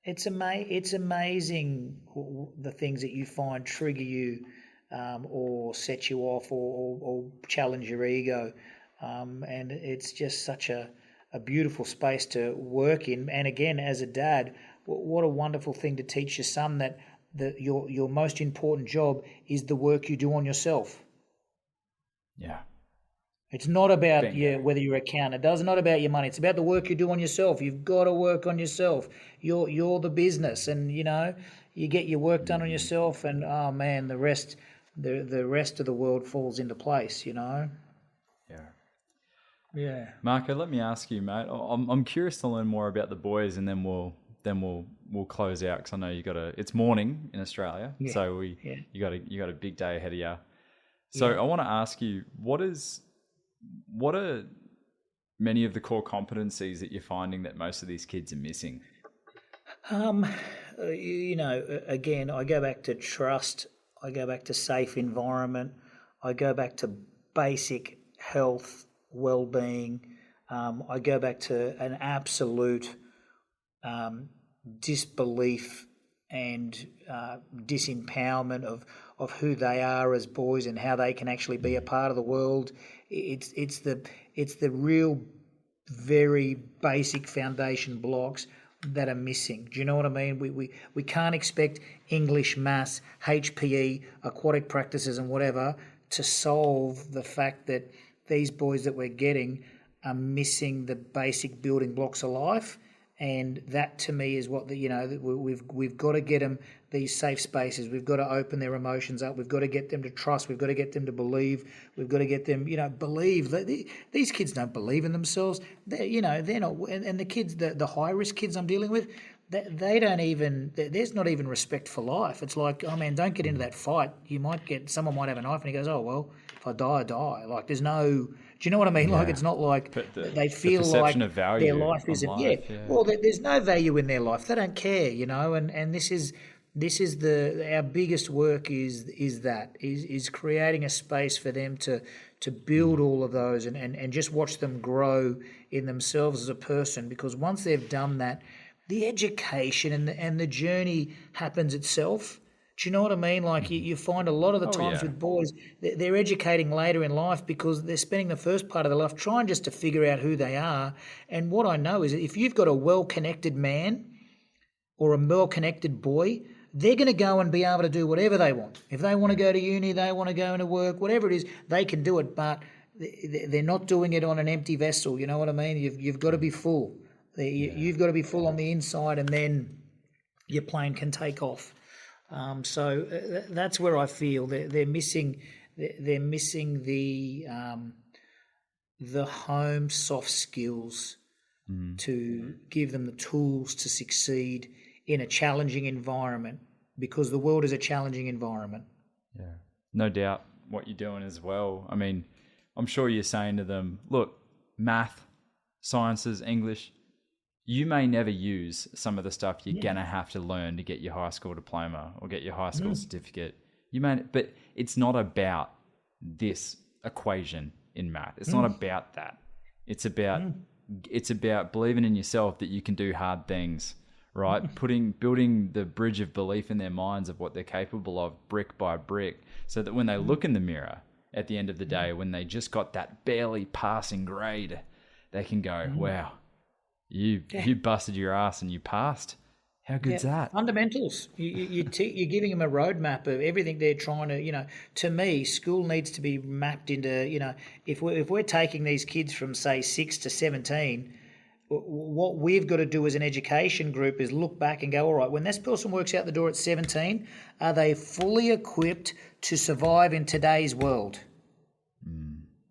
it's amazing the things that you find trigger you, or set you off, or challenge your ego, and it's just such a beautiful space to work in. And again, as a dad, what a wonderful thing to teach your son that your most important job is the work you do on yourself.
Yeah.
It's not about whether you're an accountant. It's not about your money. It's about the work you do on yourself. You've got to work on yourself. You're the business, and you get your work done on yourself, and oh man, the rest of the world falls into place.
Yeah.
Yeah.
Marco, let me ask you, mate. I'm curious to learn more about the boys, and then we'll close out, because I know it's morning in Australia, so you got a big day ahead of you. So I want to ask you, what are many of the core competencies that you're finding that most of these kids are missing?
Again, I go back to trust. I go back to safe environment. I go back to basic health, well-being. I go back to an absolute disbelief and disempowerment of who they are as boys and how they can actually be a part of the world. It's the real very basic foundation blocks that are missing. Do you know what I mean? We can't expect English, maths, HPE, aquatic practices and whatever to solve the fact that these boys that we're getting are missing the basic building blocks of life. And that to me is what we've got to get them these safe spaces. We've got to open their emotions up. We've got to get them to trust. We've got to get them to believe. We've got to get them, believe. These kids don't believe in themselves. They're not. And the kids, the high risk kids I'm dealing with, they don't even. There's not even respect for life. It's like, oh man, don't get into that fight. Someone might have a knife, and he goes, oh well, if I die, I die. Like there's no. Do you know what I mean? Yeah. Like it's not like they feel like their life isn't. Well, there's no value in their life. They don't care, And this is our biggest work is creating a space for them to build all of those and just watch them grow in themselves as a person. Because once they've done that, the education and the journey happens itself. Do you know what I mean? Like you find a lot of the times with boys, they're educating later in life because they're spending the first part of their life trying just to figure out who they are. And what I know is that if you've got a well-connected man or a well-connected boy, they're going to go and be able to do whatever they want. If they want to go to uni, they want to go into work, whatever it is, they can do it. But they're not doing it on an empty vessel. You know what I mean? You've got to be full. You've got to be full on the inside, and then your plane can take off. So that's where I feel they're missing. They're missing the home soft skills to give them the tools to succeed in a challenging environment, because the world is a challenging environment.
Yeah, no doubt what you're doing as well. I mean, I'm sure you're saying to them, look, math, sciences, English, you may never use some of the stuff you're going to have to learn to get your high school diploma or get your high school certificate. But it's not about this equation in math. It's not about that. It's about believing in yourself that you can do hard things, right? Building the bridge of belief in their minds of what they're capable of brick by brick, so that when they look in the mirror at the end of the day, when they just got that barely passing grade, they can go, wow, you busted your ass and you passed. How good's that?
Fundamentals. You're giving them a roadmap of everything they're trying to, to me, school needs to be mapped into, if we're taking these kids from, say, 6 to 17, what we've got to do as an education group is look back and go, all right, when this person works out the door at 17, are they fully equipped to survive in today's world?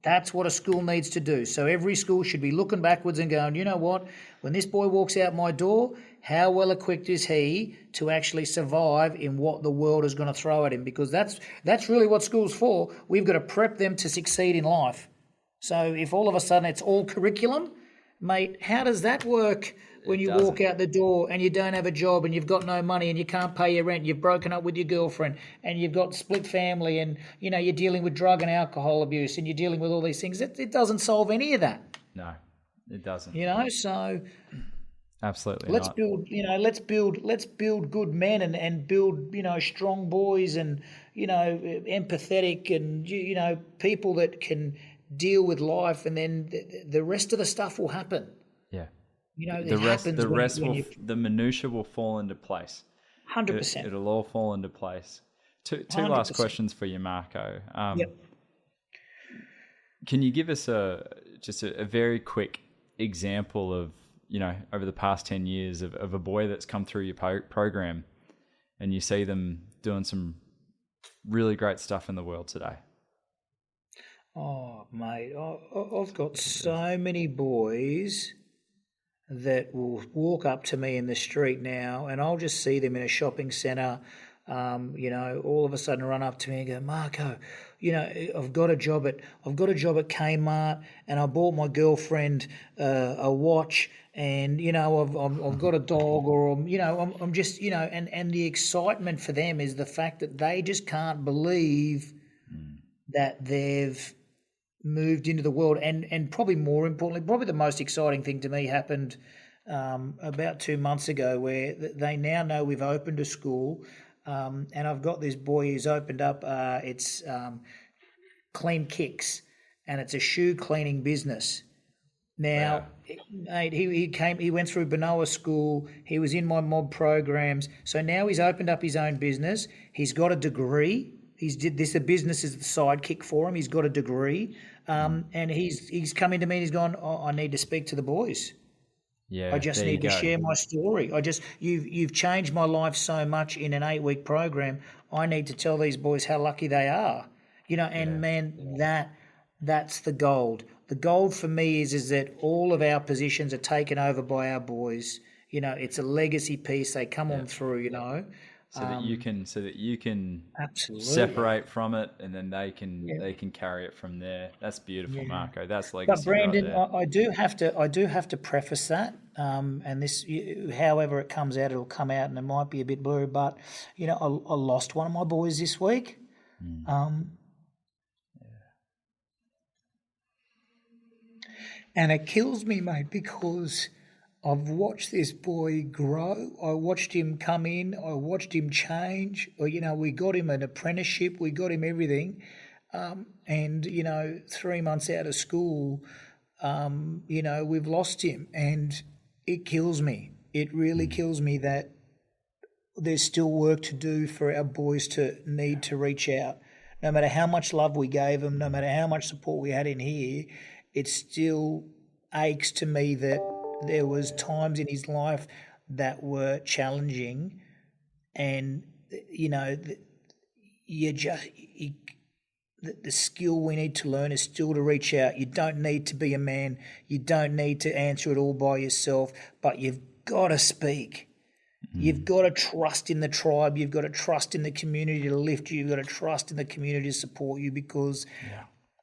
That's what a school needs to do. So every school should be looking backwards and going, you know what? When this boy walks out my door, how well equipped is he to actually survive in what the world is going to throw at him? Because that's really what school's for. We've got to prep them to succeed in life. So if all of a sudden it's all curriculum, mate, how does that work when you walk out the door and you don't have a job and you've got no money and you can't pay your rent, you've broken up with your girlfriend and you've got split family and, you know, you're dealing with drug and alcohol abuse and you're dealing with all these things? It doesn't solve any of that.
No, it doesn't.
You know, so
absolutely
let's
not.
let's build good men and build, you know, strong boys and, you know, empathetic and, you know, people that can deal with life, and then the rest of the stuff will happen.
Yeah.
You know,
the minutia will fall into place.
100%.
It'll all fall into place. Two
100%.
last questions for you, Marco.
Yep.
Can you give us a very quick example of, you know, over the past 10 years of a boy that's come through your program and you see them doing some really great stuff in the world today?
Oh, mate, I've got so many boys that will walk up to me in the street now, and I'll just see them in a shopping centre, you know, all of a sudden run up to me and go, Marco, you know, I've got a job at Kmart, and I bought my girlfriend a watch, and, you know, I've got a dog, or I'm just, you know, and the excitement for them is the fact that they just can't believe that they've moved into the world, and probably more importantly, probably the most exciting thing to me happened about 2 months ago, where they now know we've opened a school, and I've got this boy who's opened up it's Clean Kicks, and it's a shoe cleaning business. Now, mate, he went through Benoa School. He was in my mob programs. So now he's opened up his own business. He's got a degree. The business is the sidekick for him. He's got a degree, and he's come into me and he's gone, oh, I need to speak to the boys.
Yeah,
I just need to share my story. You've changed my life so much in an 8-week program. I need to tell these boys how lucky they are. You know, and man, that's the gold. The gold for me is that all of our positions are taken over by our boys. You know, it's a legacy piece. They come on through, you know.
So that you can
absolutely
separate from it, and then they can carry it from there. That's beautiful, Marco. That's legacy.
But Brandon,
right there.
I do have to preface that, and this, however it comes out, it'll come out, and it might be a bit blurry. But you know, I lost one of my boys this week. And it kills me, mate, because I've watched this boy grow. I watched him come in. I watched him change. You know, we got him an apprenticeship. We got him everything. And, you know, 3 months out of school, you know, we've lost him. And it kills me. It really kills me that there's still work to do for our boys to need to reach out. No matter how much love we gave them, no matter how much support we had in here, it still aches to me that there was times in his life that were challenging, and you know, the skill we need to learn is still to reach out. You don't need to be a man. You don't need to answer it all by yourself, but you've got to speak. You've got to trust in the tribe. You've got to trust in the community to lift you. You've got to trust in the community to support you, because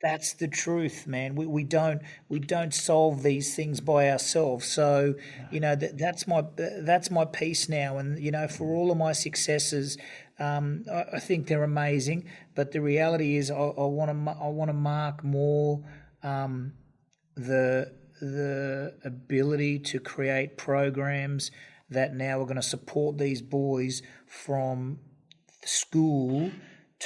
that's the truth, man. We don't solve these things by ourselves. So, you know, that's my piece now. And, you know, for all of my successes, I think they're amazing. But the reality is, I want to mark more the ability to create programs that now are going to support these boys from school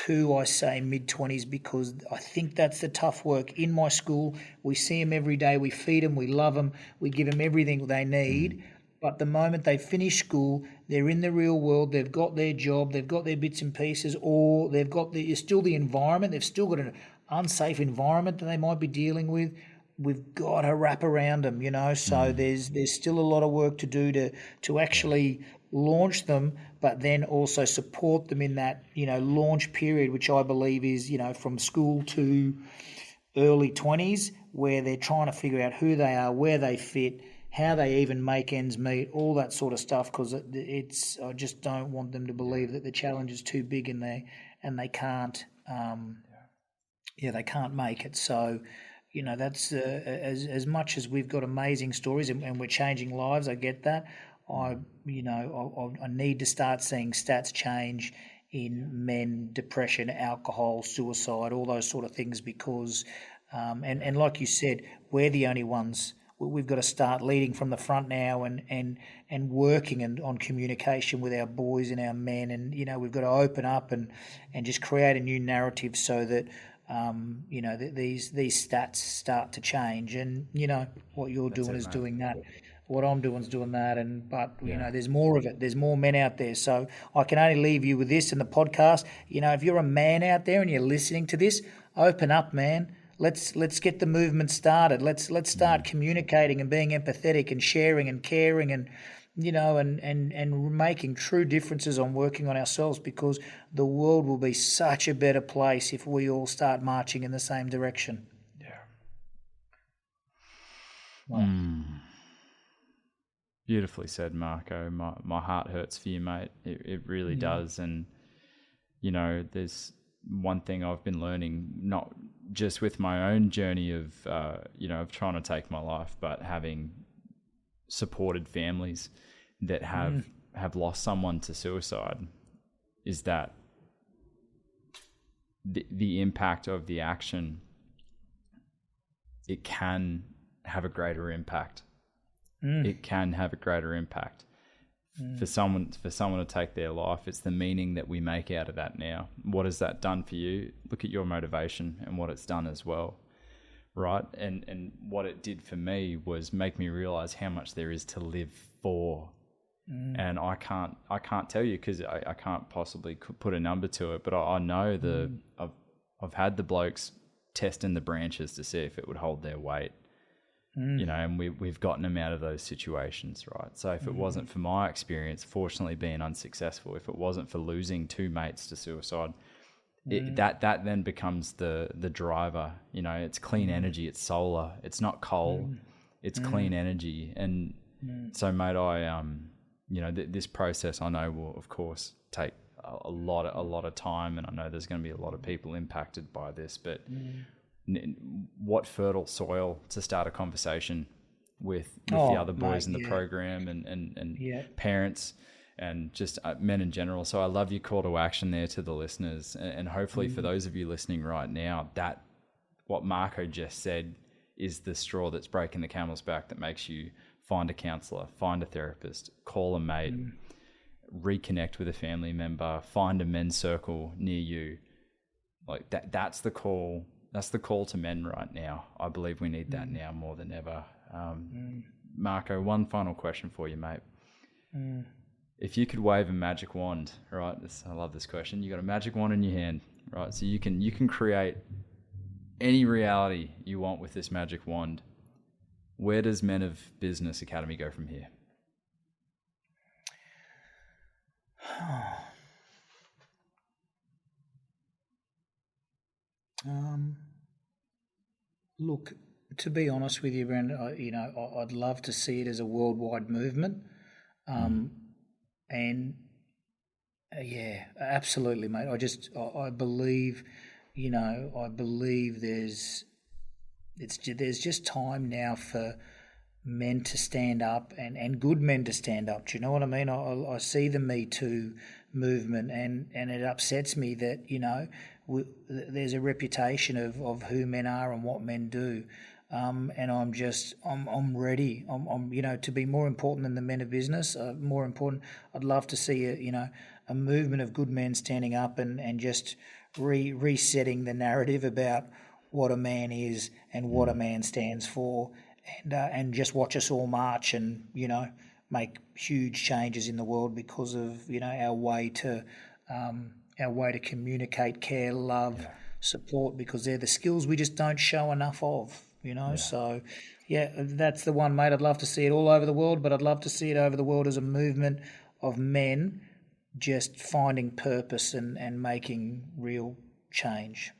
to, I say, mid-20s, because I think that's the tough work. In my school, we see them every day, we feed them, we love them, we give them everything they need. But the moment they finish school, they're in the real world, they've got their job, they've got their bits and pieces, or they've got still the environment, they've still got an unsafe environment that they might be dealing with. We've got to wrap around them, you know. So there's still a lot of work to do to actually launch them, but then also support them in that, you know, launch period, which I believe is, you know, from school to early 20s where they're trying to figure out who they are, where they fit, how they even make ends meet, all that sort of stuff, because I just don't want them to believe that the challenge is too big and they can't they can't make it. So, that's as much as we've got amazing stories and we're changing lives, I get that. I need to start seeing stats change in men, depression, alcohol, suicide, all those sort of things, because and like you said, we're the only ones. We've got to start leading from the front now and working on communication with our boys and our men, and we've got to open up and just create a new narrative so that these stats start to change. And what you're doing is doing that. What I'm doing is doing that, but there's more of it. There's more men out there. So I can only leave you with this in the podcast. If you're a man out there and you're listening to this, open up, man. Let's get the movement started. Let's start communicating and being empathetic and sharing and caring and and making true differences on working on ourselves, because the world will be such a better place if we all start marching in the same direction.
Yeah. Well. Beautifully said, Marco. My heart hurts for you, mate. It really does. And, there's one thing I've been learning, not just with my own journey of, of trying to take my life, but having supported families that have lost someone to suicide, is that the impact of the action, it can have a greater impact. It can have a greater impact for someone to take their life. It's the meaning that we make out of that now. What has that done for you? Look at your motivation and what it's done as well, right? And what it did for me was make me realize how much there is to live for. And I can't tell you, because I can't possibly put a number to it, but I know I've had the blokes testing the branches to see if it would hold their weight. And we've gotten them out of those situations, right? So if it wasn't for my experience, fortunately being unsuccessful, if it wasn't for losing 2 mates to suicide, that then becomes the driver. It's clean energy, it's solar, it's not coal, it's clean energy. And so, mate, I this process I know will of course take a lot of time, and I know there's going to be a lot of people impacted by this, but what fertile soil to start a conversation with the other boys in the program and parents and just men in general. So I love your call to action there to the listeners, and hopefully for those of you listening right now, that what Marco just said is the straw that's breaking the camel's back that makes you find a counsellor, find a therapist, call a mate, reconnect with a family member, find a men's circle near you. Like that's the call. That's the call to men right now. I believe we need that now more than ever. Marco, one final question for you, mate. If you could wave a magic wand, right? I love this question. You got a magic wand in your hand, right? So you can create any reality you want with this magic wand. Where does Men of Business Academy go from here?
Look, to be honest with you, Brendan, I'd love to see it as a worldwide movement. And yeah, absolutely, mate. I believe, I believe there's just time now for men to stand up and good men to stand up. Do you know what I mean? I see the Me Too movement, and it upsets me that, there's a reputation of who men are and what men do. And I'm ready. I'm to be more important than the men of business. More important. I'd love to see a movement of good men standing up and just resetting the narrative about what a man is and what a man stands for, and just watch us all march and make huge changes in the world because of our way to communicate, care, love, support, because they're the skills we just don't show enough of. So that's the one, mate. I'd love to see it all over the world, but I'd love to see it over the world as a movement of men just finding purpose and making real change.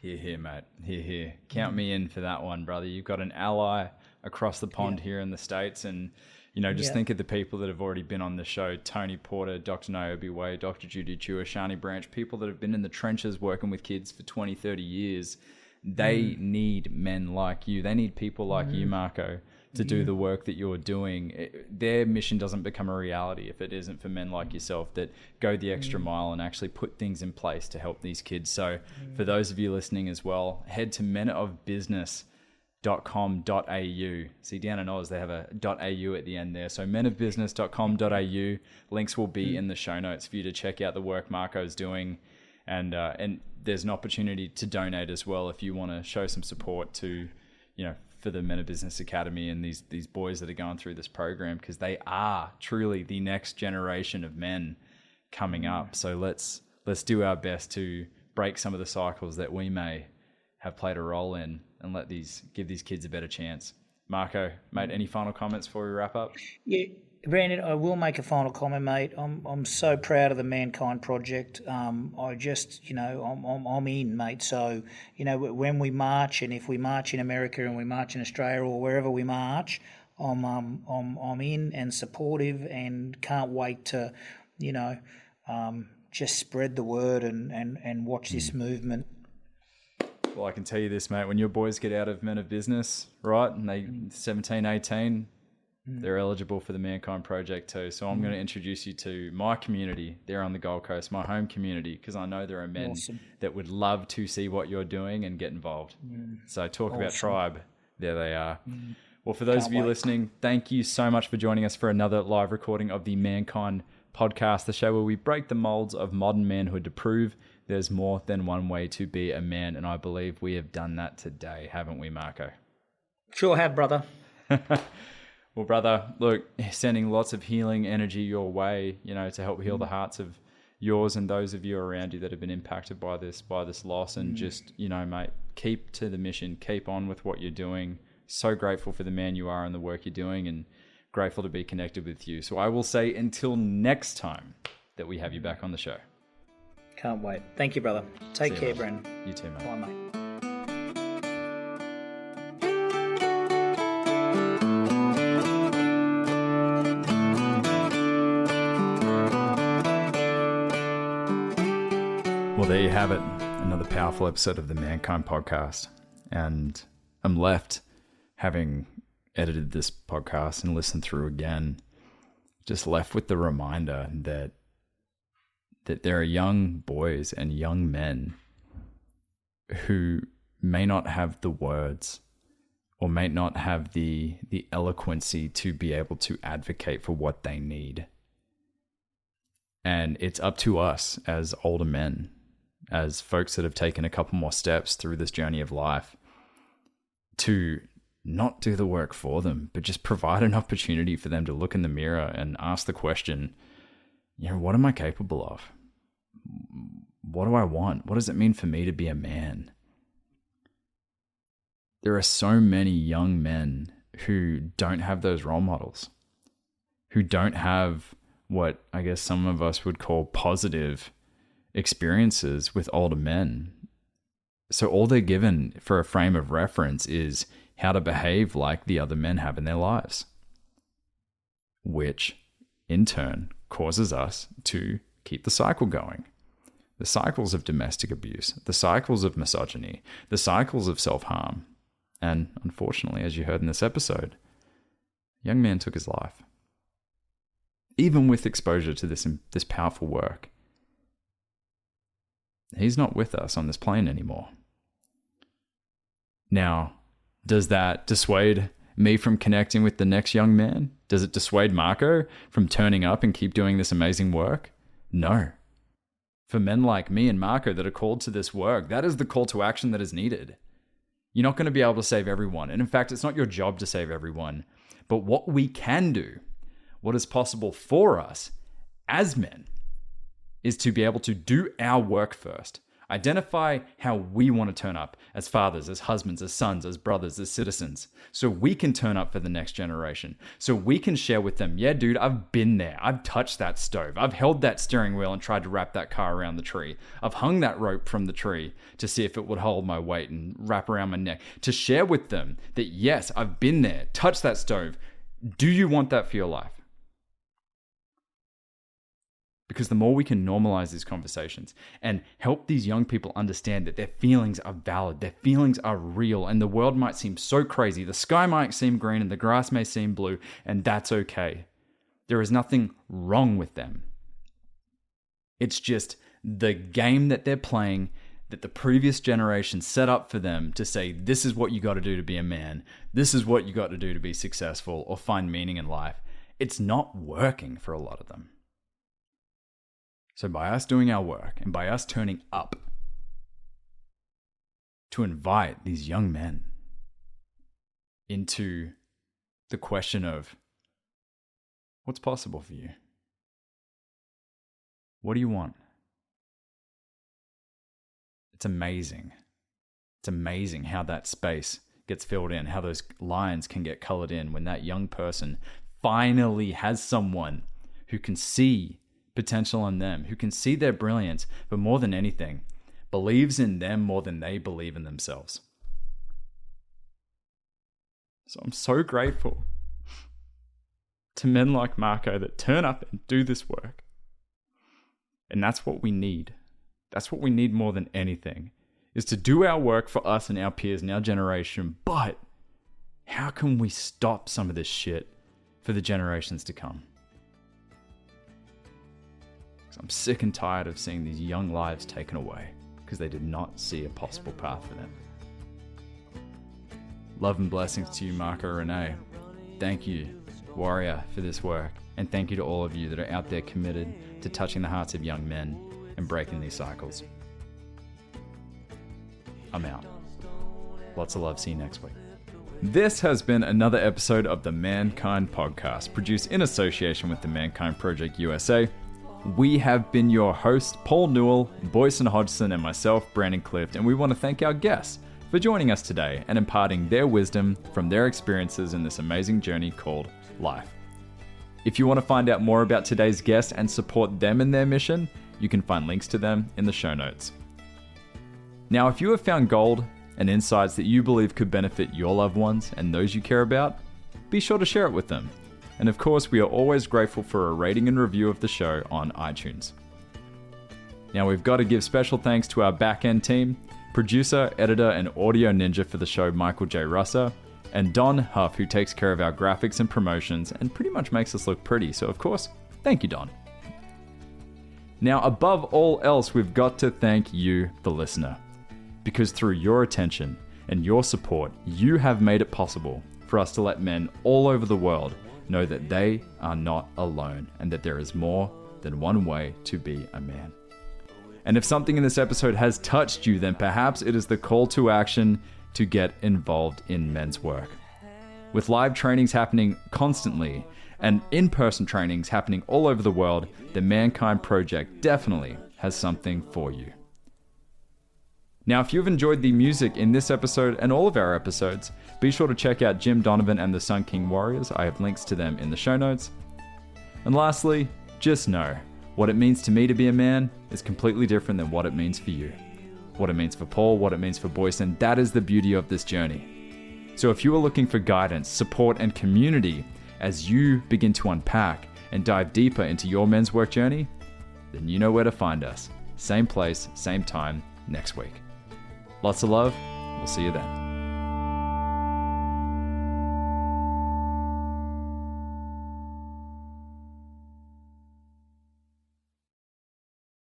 Here, mate. Here. Count me in for that one, brother. You've got an ally across the pond here in the States. And, just think of the people that have already been on the show. Tony Porter, Dr. Niobe Way, Dr. Judy Chua, Shani Branch, people that have been in the trenches working with kids for 20, 30 years. They need men like you. They need people like you, Marco, to do the work that you're doing. Their mission doesn't become a reality if it isn't for men like yourself that go the extra mile and actually put things in place to help these kids. So for those of you listening as well, head to menofbusiness.com.au. See, down in Oz, they have a .au at the end there. So menofbusiness.com.au. Links will be in the show notes for you to check out the work Marco's doing. And there's an opportunity to donate as well if you want to show some support to, for the Men of Business Academy and these boys that are going through this program, because they are truly the next generation of men coming up. So let's do our best to break some of the cycles that we may have played a role in and give these kids a better chance. Marco, mate, any final comments before we wrap up?
Yeah, Brandon, I will make a final comment, mate. I'm so proud of the Mankind Project. I just, I'm in, mate. So, when we march, and if we march in America and we march in Australia or wherever we march, I'm in and supportive and can't wait to, just spread the word and watch this movement.
Well, I can tell you this, mate. When your boys get out of Men of Business, right, and they 17, 18, they're eligible for the Mankind Project too. So I'm going to introduce you to my community there on the Gold Coast, my home community, because I know there are men that would love to see what you're doing and get involved. So talk about tribe. There they are. Well, for those of you listening, thank you so much for joining us for another live recording of the Mankind Podcast, the show where we break the molds of modern manhood to prove there's more than one way to be a man. And I believe we have done that today, haven't we, Marco?
Sure have, brother.
Well, brother, look, sending lots of healing energy your way, to help heal the hearts of yours and those of you around you that have been impacted by this loss. And just, mate, keep to the mission, keep on with what you're doing. So grateful for the man you are and the work you're doing, and grateful to be connected with you. So I will say until next time that we have you back on the show.
Can't wait. Thank you, brother. Take care, Brandon.
You too, mate.
Bye, mate.
Well, there you have it. Another powerful episode of the Mankind Podcast. And I'm left, having edited this podcast and listened through again, just left with the reminder that there are young boys and young men who may not have the words or may not have the eloquency to be able to advocate for what they need. And it's up to us as older men, as folks that have taken a couple more steps through this journey of life, to not do the work for them, but just provide an opportunity for them to look in the mirror and ask the question, what am I capable of? What do I want? What does it mean for me to be a man? There are so many young men who don't have those role models, who don't have what I guess some of us would call positive experiences with older men. So all they're given for a frame of reference is how to behave like the other men have in their lives, which in turn causes us to keep the cycle going. The cycles of domestic abuse, the cycles of misogyny, the cycles of self-harm. And unfortunately, as you heard in this episode, a young man took his life. Even with exposure to this powerful work, he's not with us on this plane anymore. Now, does that dissuade me from connecting with the next young man? Does it dissuade Marco from turning up and keep doing this amazing work? No. For men like me and Marco that are called to this work, that is the call to action that is needed. You're not going to be able to save everyone. And in fact, it's not your job to save everyone. But what we can do, what is possible for us as men, is to be able to do our work first, Identify how we want to turn up as fathers, as husbands, as sons, as brothers, as citizens, so we can turn up for the next generation. So we can share with them, yeah, dude, I've been there. I've touched that stove. I've held that steering wheel and tried to wrap that car around the tree. I've hung that rope from the tree to see if it would hold my weight and wrap around my neck. To share with them that, yes, I've been there, touched that stove. Do you want that for your life? Because the more we can normalize these conversations and help these young people understand that their feelings are valid, their feelings are real, and the world might seem so crazy, the sky might seem green and the grass may seem blue, and that's okay. There is nothing wrong with them. It's just the game that they're playing that the previous generation set up for them to say, this is what you got to do to be a man, this is what you got to do to be successful or find meaning in life. It's not working for a lot of them. So by us doing our work and by us turning up to invite these young men into the question of what's possible for you? What do you want? It's amazing. It's amazing how that space gets filled in, how those lines can get colored in when that young person finally has someone who can see potential in them, who can see their brilliance, but more than anything, believes in them more than they believe in themselves. So I'm so grateful to men like Marco that turn up and do this work. And that's what we need. That's what we need more than anything, is to do our work for us and our peers and our generation. But how can we stop some of this shit for the generations to come? I'm sick and tired of seeing these young lives taken away because they did not see a possible path for them. Love and blessings to you, Marco Renai. Thank you, Warrior, for this work. And thank you to all of you that are out there committed to touching the hearts of young men and breaking these cycles. I'm out. Lots of love. See you next week. This has been another episode of the Mankind Podcast, produced in association with the Mankind Project USA. We have been your hosts, Paul Newell, Boyson Hodgson, and myself, Brandon Clift, and we want to thank our guests for joining us today and imparting their wisdom from their experiences in this amazing journey called life. If you want to find out more about today's guests and support them in their mission, you can find links to them in the show notes. Now, if you have found gold and insights that you believe could benefit your loved ones and those you care about, be sure to share it with them. And of course, we are always grateful for a rating and review of the show on iTunes. Now, we've got to give special thanks to our back-end team, producer, editor, and audio ninja for the show, Michael J. Russer, and Don Huff, who takes care of our graphics and promotions and pretty much makes us look pretty. So, of course, thank you, Don. Now, above all else, we've got to thank you, the listener, because through your attention and your support, you have made it possible for us to let men all over the world know that they are not alone and that there is more than one way to be a man. And if something in this episode has touched you, then perhaps it is the call to action to get involved in men's work. With live trainings happening constantly and in-person trainings happening all over the world, the Mankind Project definitely has something for you. Now, if you've enjoyed the music in this episode and all of our episodes, be sure to check out Jim Donovan and the Sun King Warriors. I have links to them in the show notes. And lastly, just know, what it means to me to be a man is completely different than what it means for you. What it means for Paul, what it means for Boyson, that is the beauty of this journey. So if you are looking for guidance, support, and community as you begin to unpack and dive deeper into your men's work journey, then you know where to find us. Same place, same time, next week. Lots of love. We'll see you then.